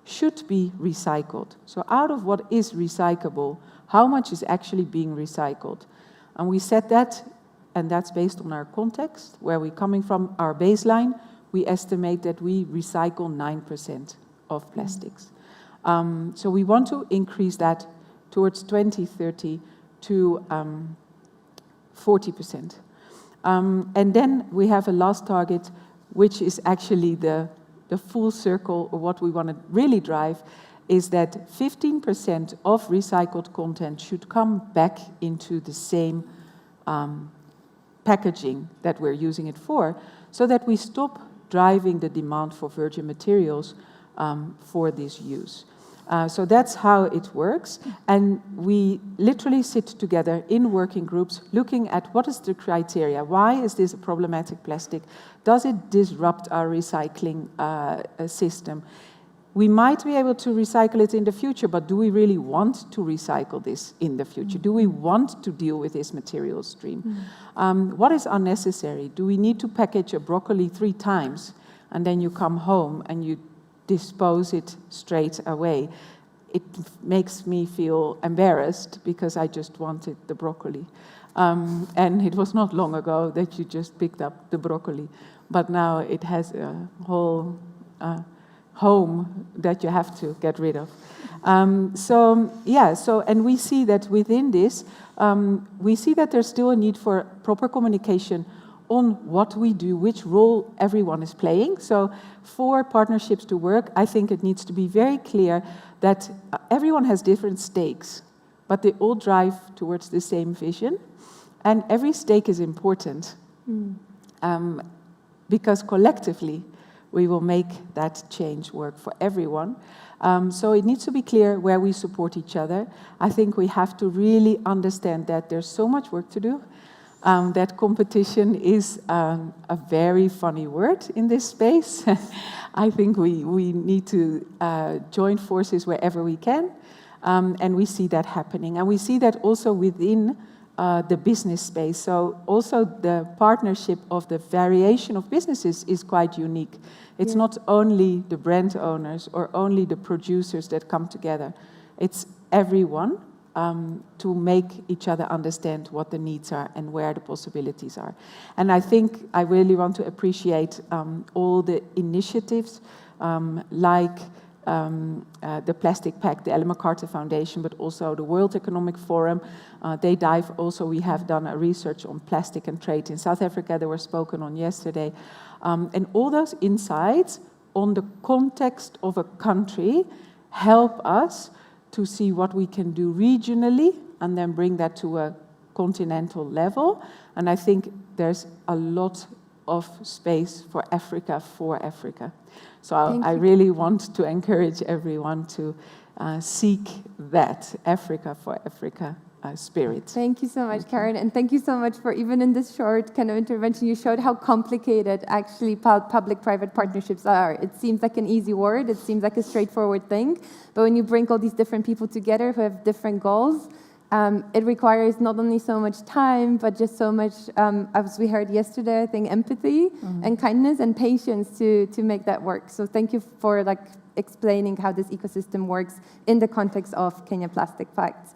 should be recycled. So out of what is recyclable, how much is actually being recycled? And we set that, and that's based on our context, where we're coming from, our baseline. We estimate that we recycle 9% of plastics. So we want to increase that towards 2030 to 40%. And then we have a last target, which is actually the full circle of what we want to really drive, is that 15% of recycled content should come back into the same packaging that we're using it for, so that we stop driving the demand for virgin materials for this use. So that's how it works. And we literally sit together in working groups looking at what is the criteria. Why is this a problematic plastic? Does it disrupt our recycling system? We might be able to recycle it in the future, but do we really want to recycle this in the future? Do we want to deal with this material stream? What is unnecessary? Do we need to package a broccoli 3 times and then you come home and you dispose it straight away? It makes me feel embarrassed because I just wanted the broccoli. And it was not long ago that you just picked up the broccoli, but now it has a whole home that you have to get rid of. And we see that within this, we see that there's still a need for proper communication on what we do, which role everyone is playing. So for partnerships to work, I think it needs to be very clear that everyone has different stakes, but they all drive towards the same vision. And every stake is important because collectively we will make that change work for everyone. So it needs to be clear where we support each other. I think we have to really understand that there's so much work to do, that competition is a very funny word in this space. I think we need to join forces wherever we can, and we see that happening. And we see that also within the business space. So also the partnership of the variation of businesses is quite unique. It's not only the brand owners or only the producers that come together. It's everyone to make each other understand what the needs are and where the possibilities are. And I think I really want to appreciate all the initiatives like the Plastic Pact, the Ellen MacArthur Foundation, but also the World Economic Forum. They dive also, we have done a research on plastic and trade in South Africa that were spoken on yesterday. And all those insights on the context of a country help us to see what we can do regionally and then bring that to a continental level. And I think there's a lot of space for Africa. So I really want to encourage everyone to seek that Africa for Africa spirit. Thank you so much, Karen, and thank you so much for even in this short kind of intervention, you showed how complicated actually public-private partnerships are. It seems like an easy word, it seems like a straightforward thing, but when you bring all these different people together who have different goals, it requires not only so much time, but just so much, as we heard yesterday, I think empathy and kindness and patience to make that work. So thank you for explaining how this ecosystem works in the context of Kenya Plastic Pacts.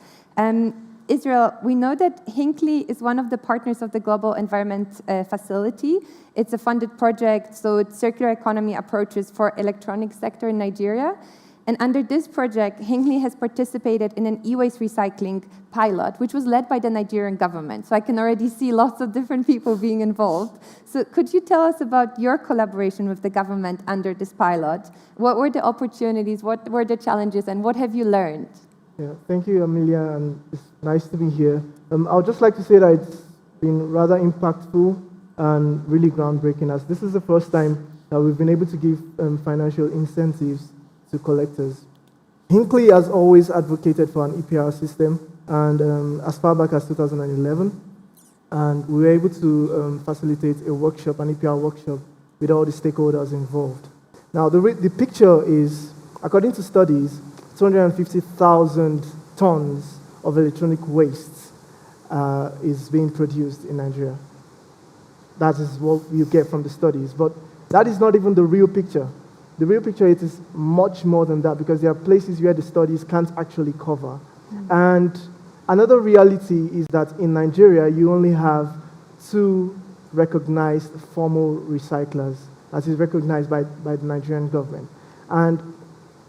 Israel, we know that Hinckley is one of the partners of the Global Environment Facility. It's a funded project, so it's circular economy approaches for electronic sector in Nigeria. And under this project, Hinckley has participated in an e-waste recycling pilot, which was led by the Nigerian government. So I can already see lots of different people being involved. So could you tell us about your collaboration with the government under this pilot? What were the opportunities, what were the challenges, and what have you learned? Yeah, thank you, Amelia, and it's nice to be here. I would just like to say that it's been rather impactful and really groundbreaking, as this is the first time that we've been able to give financial incentives to collectors. Hinckley has always advocated for an EPR system, and as far back as 2011, and we were able to facilitate a workshop, an EPR workshop, with all the stakeholders involved. Now, the picture is, according to studies, 250,000 tons of electronic waste is being produced in Nigeria. That is what you get from the studies, but that is not even the real picture. The real picture it is much more than that, because there are places where the studies can't actually cover. And another reality is that in Nigeria, you only have 2 recognized formal recyclers, as is recognized by the Nigerian government. And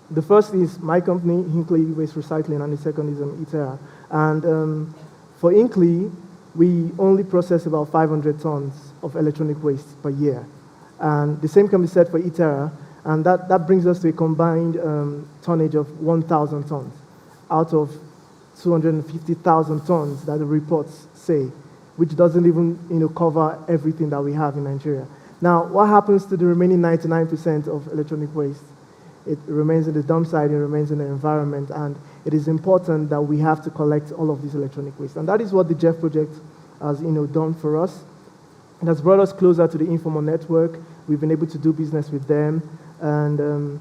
the first is my company, Hinckley Waste Recycling, and the second is ITERA. And for Hinckley, we only process about 500 tons of electronic waste per year. And the same can be said for ITERA. And that brings us to a combined tonnage of 1,000 tons out of 250,000 tons that the reports say, which doesn't even cover everything that we have in Nigeria. Now, what happens to the remaining 99% of electronic waste? It remains in the dump site, it remains in the environment, and it is important that we have to collect all of this electronic waste. And that is what the JEF project has done for us. It has brought us closer to the informal network. We've been able to do business with them. And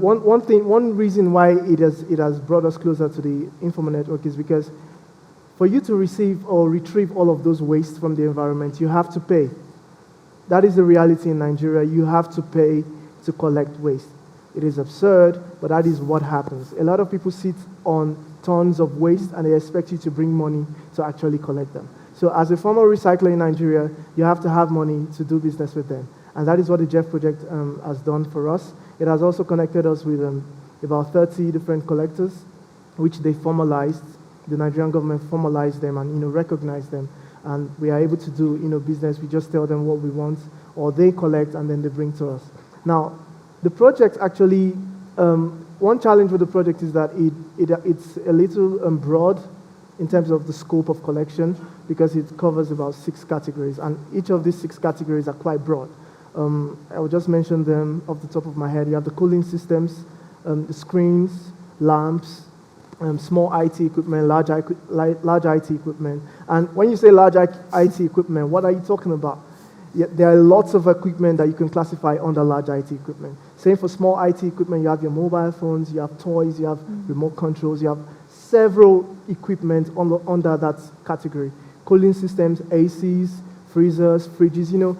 one reason why it has brought us closer to the informal network is because for you to receive or retrieve all of those wastes from the environment, you have to pay. That is the reality in Nigeria. You have to pay to collect waste. It is absurd, but that is what happens. A lot of people sit on tons of waste and they expect you to bring money to actually collect them. So as a formal recycler in Nigeria, you have to have money to do business with them. And that is what the JEF project has done for us. It has also connected us with about 30 different collectors, which they formalized. The Nigerian government formalized them and recognized them. And we are able to do business. We just tell them what we want, or they collect and then they bring to us. Now, the project actually, one challenge with the project is that it's a little broad in terms of the scope of collection, because it covers about 6 categories, and each of these 6 categories are quite broad. I will just mention them off the top of my head. You have the cooling systems, the screens, lamps, small IT equipment, large IT equipment. And when you say large IT equipment, what are you talking about? Yeah, there are lots of equipment that you can classify under large IT equipment. Same for small IT equipment. You have your mobile phones, you have toys, you have remote controls, you have several equipment under that category. Cooling systems, ACs, freezers, fridges,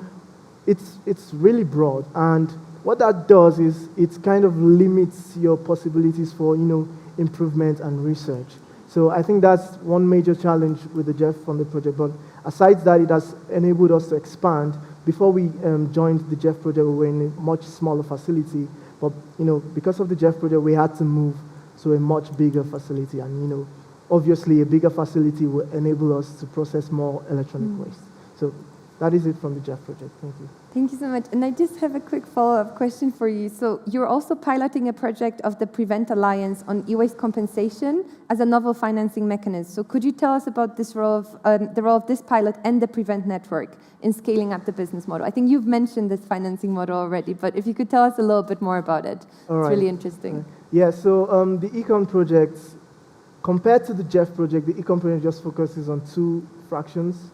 it's really broad. And what that does is it kind of limits your possibilities for, improvement and research. So I think that's one major challenge with the JEF funded project. But aside that, it has enabled us to expand. Before we joined the JEF project, we were in a much smaller facility. But, because of the JEF project, we had to move to a much bigger facility. And, obviously, a bigger facility will enable us to process more electronic waste. So that is it from the JEF project. Thank you. Thank you so much. And I just have a quick follow-up question for you. So you're also piloting a project of the Prevent Alliance on e-waste compensation as a novel financing mechanism. So could you tell us about this role of, the role of this pilot and the Prevent network in scaling up the business model? I think you've mentioned this financing model already, but if you could tell us a little bit more about it, it's really interesting. Yeah, so the Econ project, compared to the JEF project, the Econ project just focuses on 2 fractions: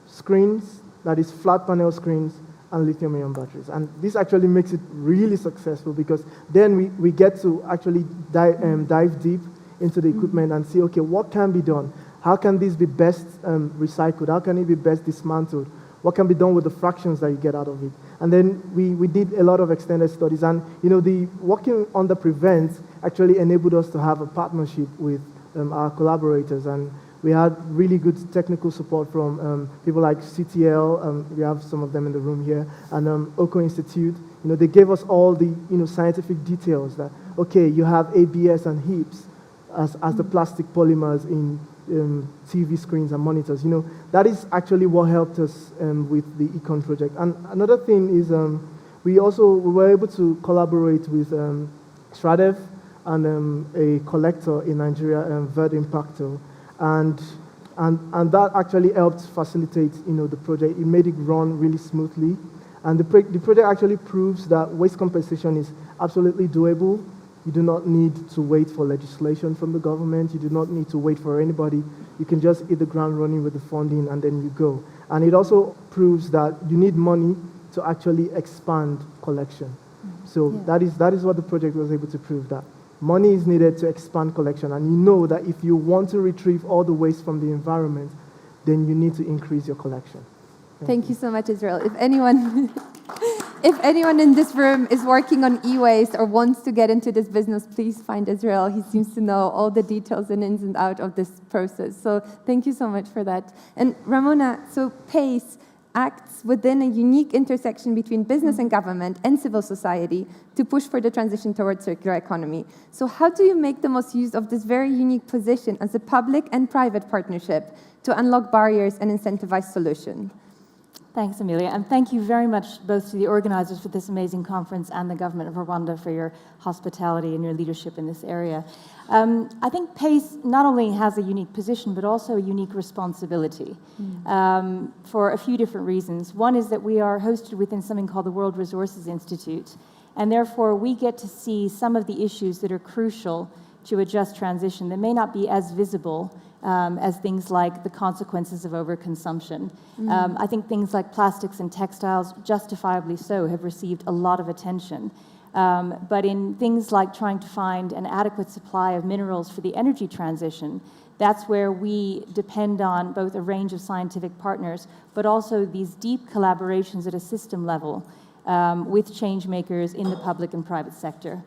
screens, that is flat panel screens, and lithium-ion batteries. And this actually makes it really successful, because then we get to actually dive deep into the equipment and see, okay, what can be done? How can this be best recycled? How can it be best dismantled? What can be done with the fractions that you get out of it? And then we did a lot of extended studies. And, the working on the Prevent actually enabled us to have a partnership with our collaborators. And we had really good technical support from people like CTL, we have some of them in the room here, and OCO Institute. They gave us all the scientific details that, okay, you have ABS and HIPS as the plastic polymers in TV screens and monitors. That is actually what helped us with the Econ project. And another thing is we were able to collaborate with Stradev and a collector in Nigeria, Verd Impacto. And that actually helped facilitate, the project. It made it run really smoothly. And the project actually proves that waste compensation is absolutely doable. You do not need to wait for legislation from the government. You do not need to wait for anybody. You can just hit the ground running with the funding, and then you go. And it also proves that you need money to actually expand collection. So that is what the project was able to prove, that money is needed to expand collection, and you know that if you want to retrieve all the waste from the environment, then you need to increase your collection. Thank you so much, Israel. If anyone in this room is working on e-waste or wants to get into this business, please find Israel. He seems to know all the details and ins and outs of this process. So thank you so much for that. And Ramona, so PACE acts within a unique intersection between business and government and civil society to push for the transition towards circular economy. So how do you make the most use of this very unique position as a public and private partnership to unlock barriers and incentivize solutions? Thanks, Amelia, and thank you very much both to the organizers for this amazing conference and the government of Rwanda for your hospitality and your leadership in this area. I think PACE not only has a unique position, but also a unique responsibility for a few different reasons. One is that we are hosted within something called the World Resources Institute, and therefore we get to see some of the issues that are crucial to a just transition that may not be as visible as things like the consequences of overconsumption. I think things like plastics and textiles, justifiably so, have received a lot of attention. But in things like trying to find an adequate supply of minerals for the energy transition, that's where we depend on both a range of scientific partners, but also these deep collaborations at a system level with change makers in the public and private sector.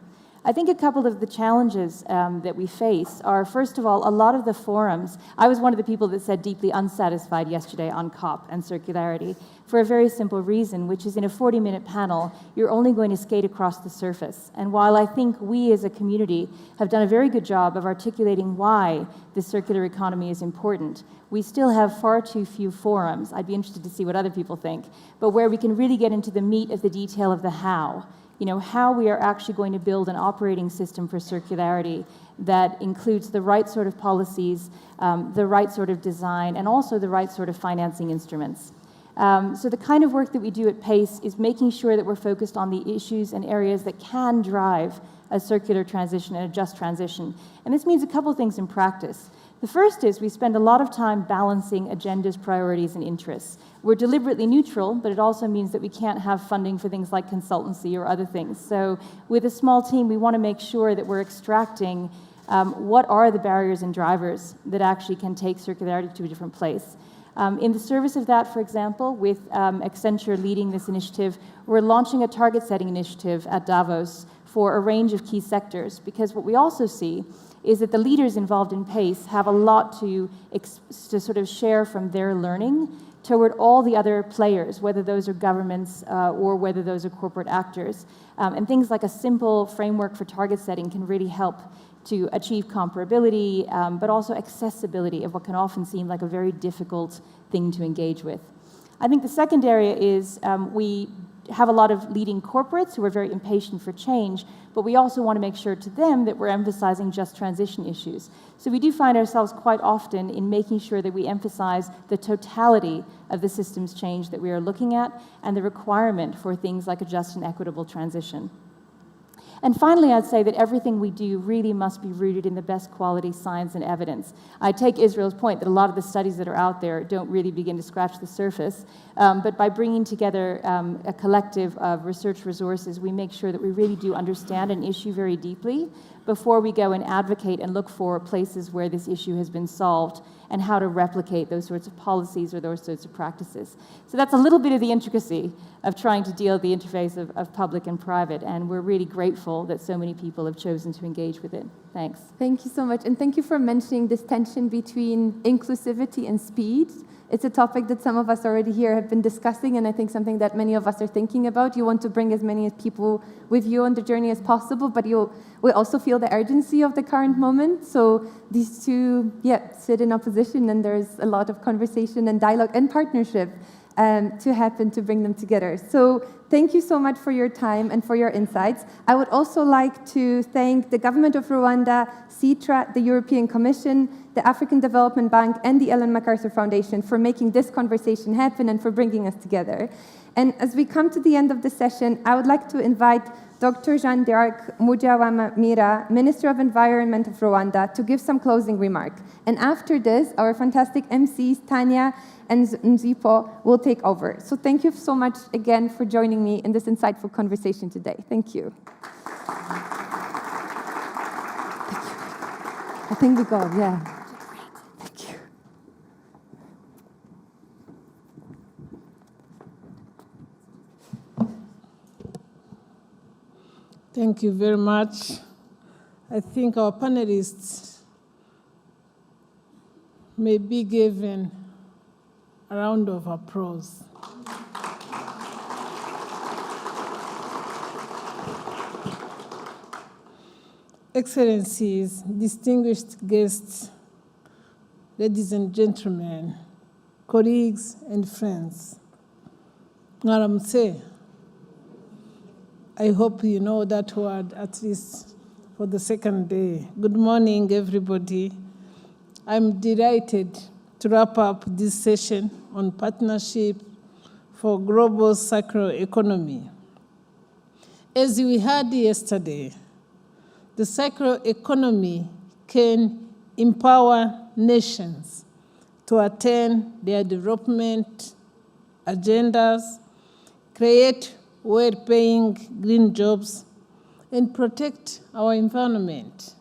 I think a couple of the challenges that we face are, first of all, a lot of the forums. I was one of the people that said deeply unsatisfied yesterday on COP and circularity for a very simple reason, which is in a 40-minute panel, you're only going to skate across the surface. And while I think we as a community have done a very good job of articulating why the circular economy is important, we still have far too few forums. I'd be interested to see what other people think, but where we can really get into the meat of the detail of the how. You know, how we are actually going to build an operating system for circularity that includes the right sort of policies, the right sort of design, and also the right sort of financing instruments. So the kind of work that we do at PACE is making sure that we're focused on the issues and areas that can drive a circular transition and a just transition. And this means a couple of things in practice. The first is we spend a lot of time balancing agendas, priorities, and interests. We're deliberately neutral, but it also means that we can't have funding for things like consultancy or other things. So with a small team, we want to make sure that we're extracting what are the barriers and drivers that actually can take circularity to a different place. In the service of that, for example, with Accenture leading this initiative, we're launching a target-setting initiative at Davos for a range of key sectors, because what we also see is that the leaders involved in PACE have a lot to sort of share from their learning toward all the other players, whether those are governments or whether those are corporate actors. And things like a simple framework for target setting can really help to achieve comparability, but also accessibility of what can often seem like a very difficult thing to engage with. I think the second area is we have a lot of leading corporates who are very impatient for change, but we also want to make sure to them that we're emphasizing just transition issues. So we do find ourselves quite often in making sure that we emphasize the totality of the systems change that we are looking at and the requirement for things like a just and equitable transition. And finally, I'd say that everything we do really must be rooted in the best quality science and evidence. I take Israel's point that a lot of the studies that are out there don't really begin to scratch the surface, but by bringing together a collective of research resources, we make sure that we really do understand an issue very deeply before we go and advocate and look for places where this issue has been solved and how to replicate those sorts of policies or those sorts of practices. So that's a little bit of the intricacy of trying to deal with the interface of public and private, and we're really grateful that so many people have chosen to engage with it. Thanks. Thank you so much, and thank you for mentioning this tension between inclusivity and speed. It's a topic that some of us already here have been discussing, and I think something that many of us are thinking about. You want to bring as many people with you on the journey as possible, but we also feel the urgency of the current moment. So these two, sit in opposition, and there's a lot of conversation and dialogue and partnership to happen to bring them together. So thank you so much for your time and for your insights. I would also like to thank the government of Rwanda, CITRA, the European Commission, the African Development Bank, and the Ellen MacArthur Foundation for making this conversation happen and for bringing us together. And as we come to the end of the session, I would like to invite Dr. Jean-D'Arc Mujawamira, Minister of Environment of Rwanda, to give some closing remarks. And after this, our fantastic MCs, Tanya and Nzipo, will take over. So thank you so much again for joining me in this insightful conversation today. Thank you. I think we go, Thank you. Thank you very much. I think our panelists may be given a round of applause. Excellencies, distinguished guests, ladies and gentlemen, colleagues and friends, Ngaramse. I hope you know that word at least for the second day. Good morning, everybody. I'm delighted to wrap up this session on partnership for global circular economy. As we heard yesterday, the circular economy can empower nations to attain their development agendas, create well-paying green jobs, and protect our environment,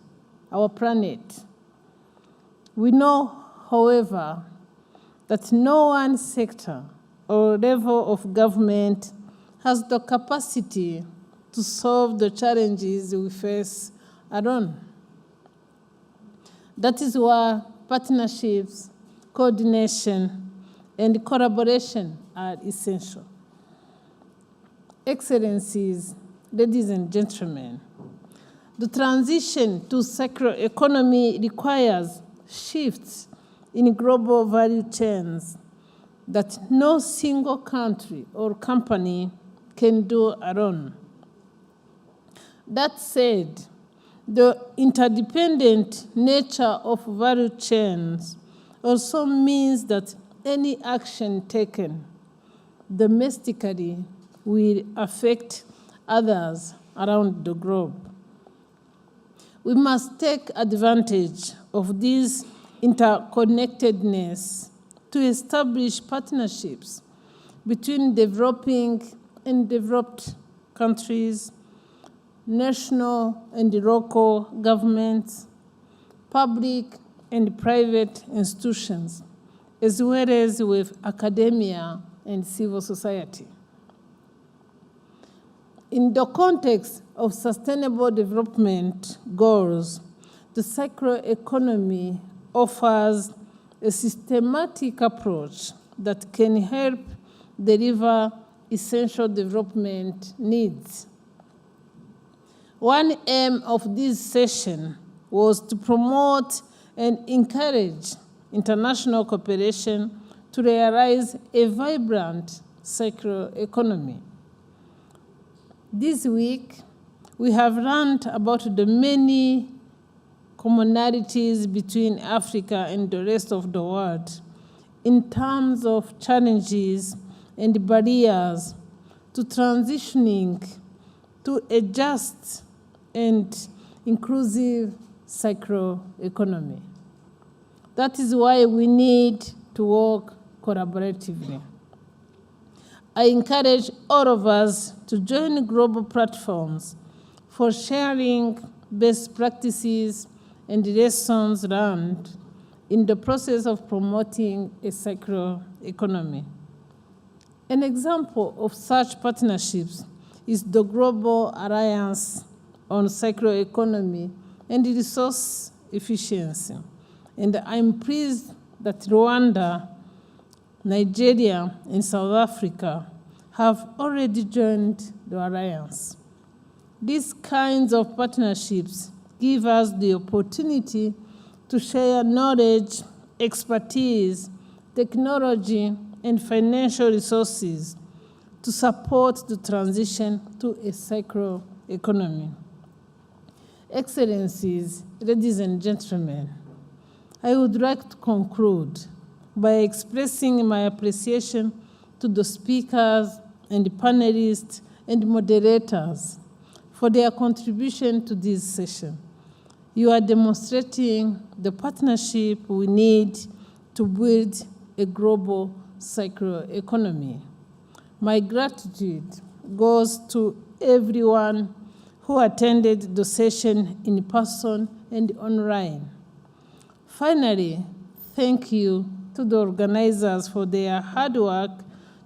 our planet. We know, however, that no one sector or level of government has the capacity to solve the challenges we face alone. That is why partnerships, coordination, and collaboration are essential. Excellencies, ladies and gentlemen, the transition to circular economy requires shifts in global value chains that no single country or company can do alone. That said, the interdependent nature of value chains also means that any action taken domestically will affect others around the globe. We must take advantage of this interconnectedness to establish partnerships between developing and developed countries, national and local governments, public and private institutions, as well as with academia and civil society. In the context of sustainable development goals, the circular economy offers a systematic approach that can help deliver essential development needs. One aim of this session was to promote and encourage international cooperation to realize a vibrant circular economy. This week, we have learned about the many commonalities between Africa and the rest of the world in terms of challenges and barriers to transitioning to a just and inclusive circular economy. That is why we need to work collaboratively. I encourage all of us to join global platforms for sharing best practices and lessons learned in the process of promoting a circular economy. An example of such partnerships is the Global Alliance on Circular Economy and Resource Efficiency. And I'm pleased that Rwanda, Nigeria, and South Africa have already joined the alliance. These kinds of partnerships give us the opportunity to share knowledge, expertise, technology, and financial resources to support the transition to a circular economy. Excellencies, ladies and gentlemen, I would like to conclude by expressing my appreciation to the speakers and the panelists and moderators for their contribution to this session. You are demonstrating the partnership we need to build a global circular economy. My gratitude goes to everyone who attended the session in person and online. Finally, thank you to the organizers for their hard work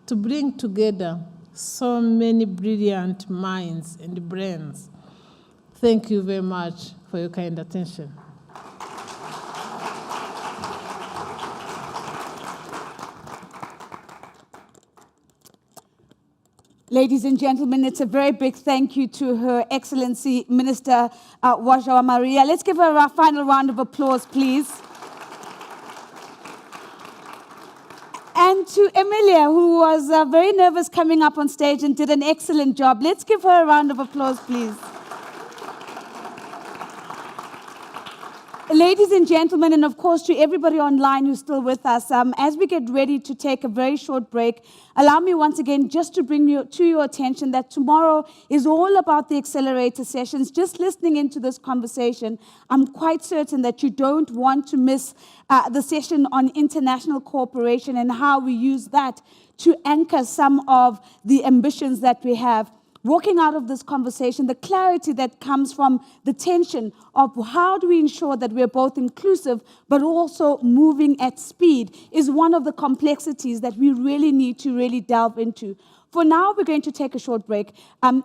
to bring together so many brilliant minds and brains. Thank you very much for your kind attention. Ladies and gentlemen, it's a very big thank you to Her Excellency Minister Wajawa Maria. Let's give her a final round of applause, please. And And to Emilia, who was very nervous coming up on stage and did an excellent job. Let's give her a round of applause, please. Ladies and gentlemen, and of course to everybody online who's still with us, as we get ready to take a very short break, allow me once again just to bring you to your attention that tomorrow is all about the accelerator sessions. Just listening into this conversation, I'm quite certain that you don't want to miss the session on international cooperation and how we use that to anchor some of the ambitions that we have. Walking out of this conversation, the clarity that comes from the tension of how do we ensure that we're both inclusive but also moving at speed is one of the complexities that we really need to really delve into. For now, we're going to take a short break.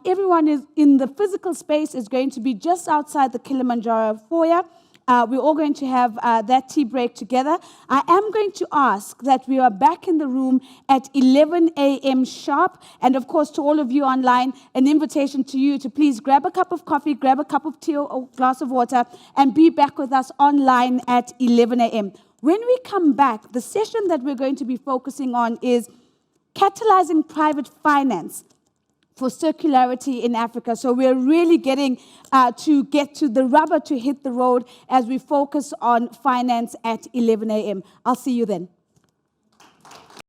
Everyone is in the physical space is going to be just outside the Kilimanjaro foyer. We're all going to have that tea break together. I am going to ask that we are back in the room at 11 a.m. sharp. And of course, to all of you online, an invitation to you to please grab a cup of coffee, grab a cup of tea or a glass of water, and be back with us online at 11 a.m. When we come back, the session that we're going to be focusing on is catalyzing private finance for circularity in Africa. So we're really getting to get to the rubber to hit the road as we focus on finance at 11 a.m. I'll see you then.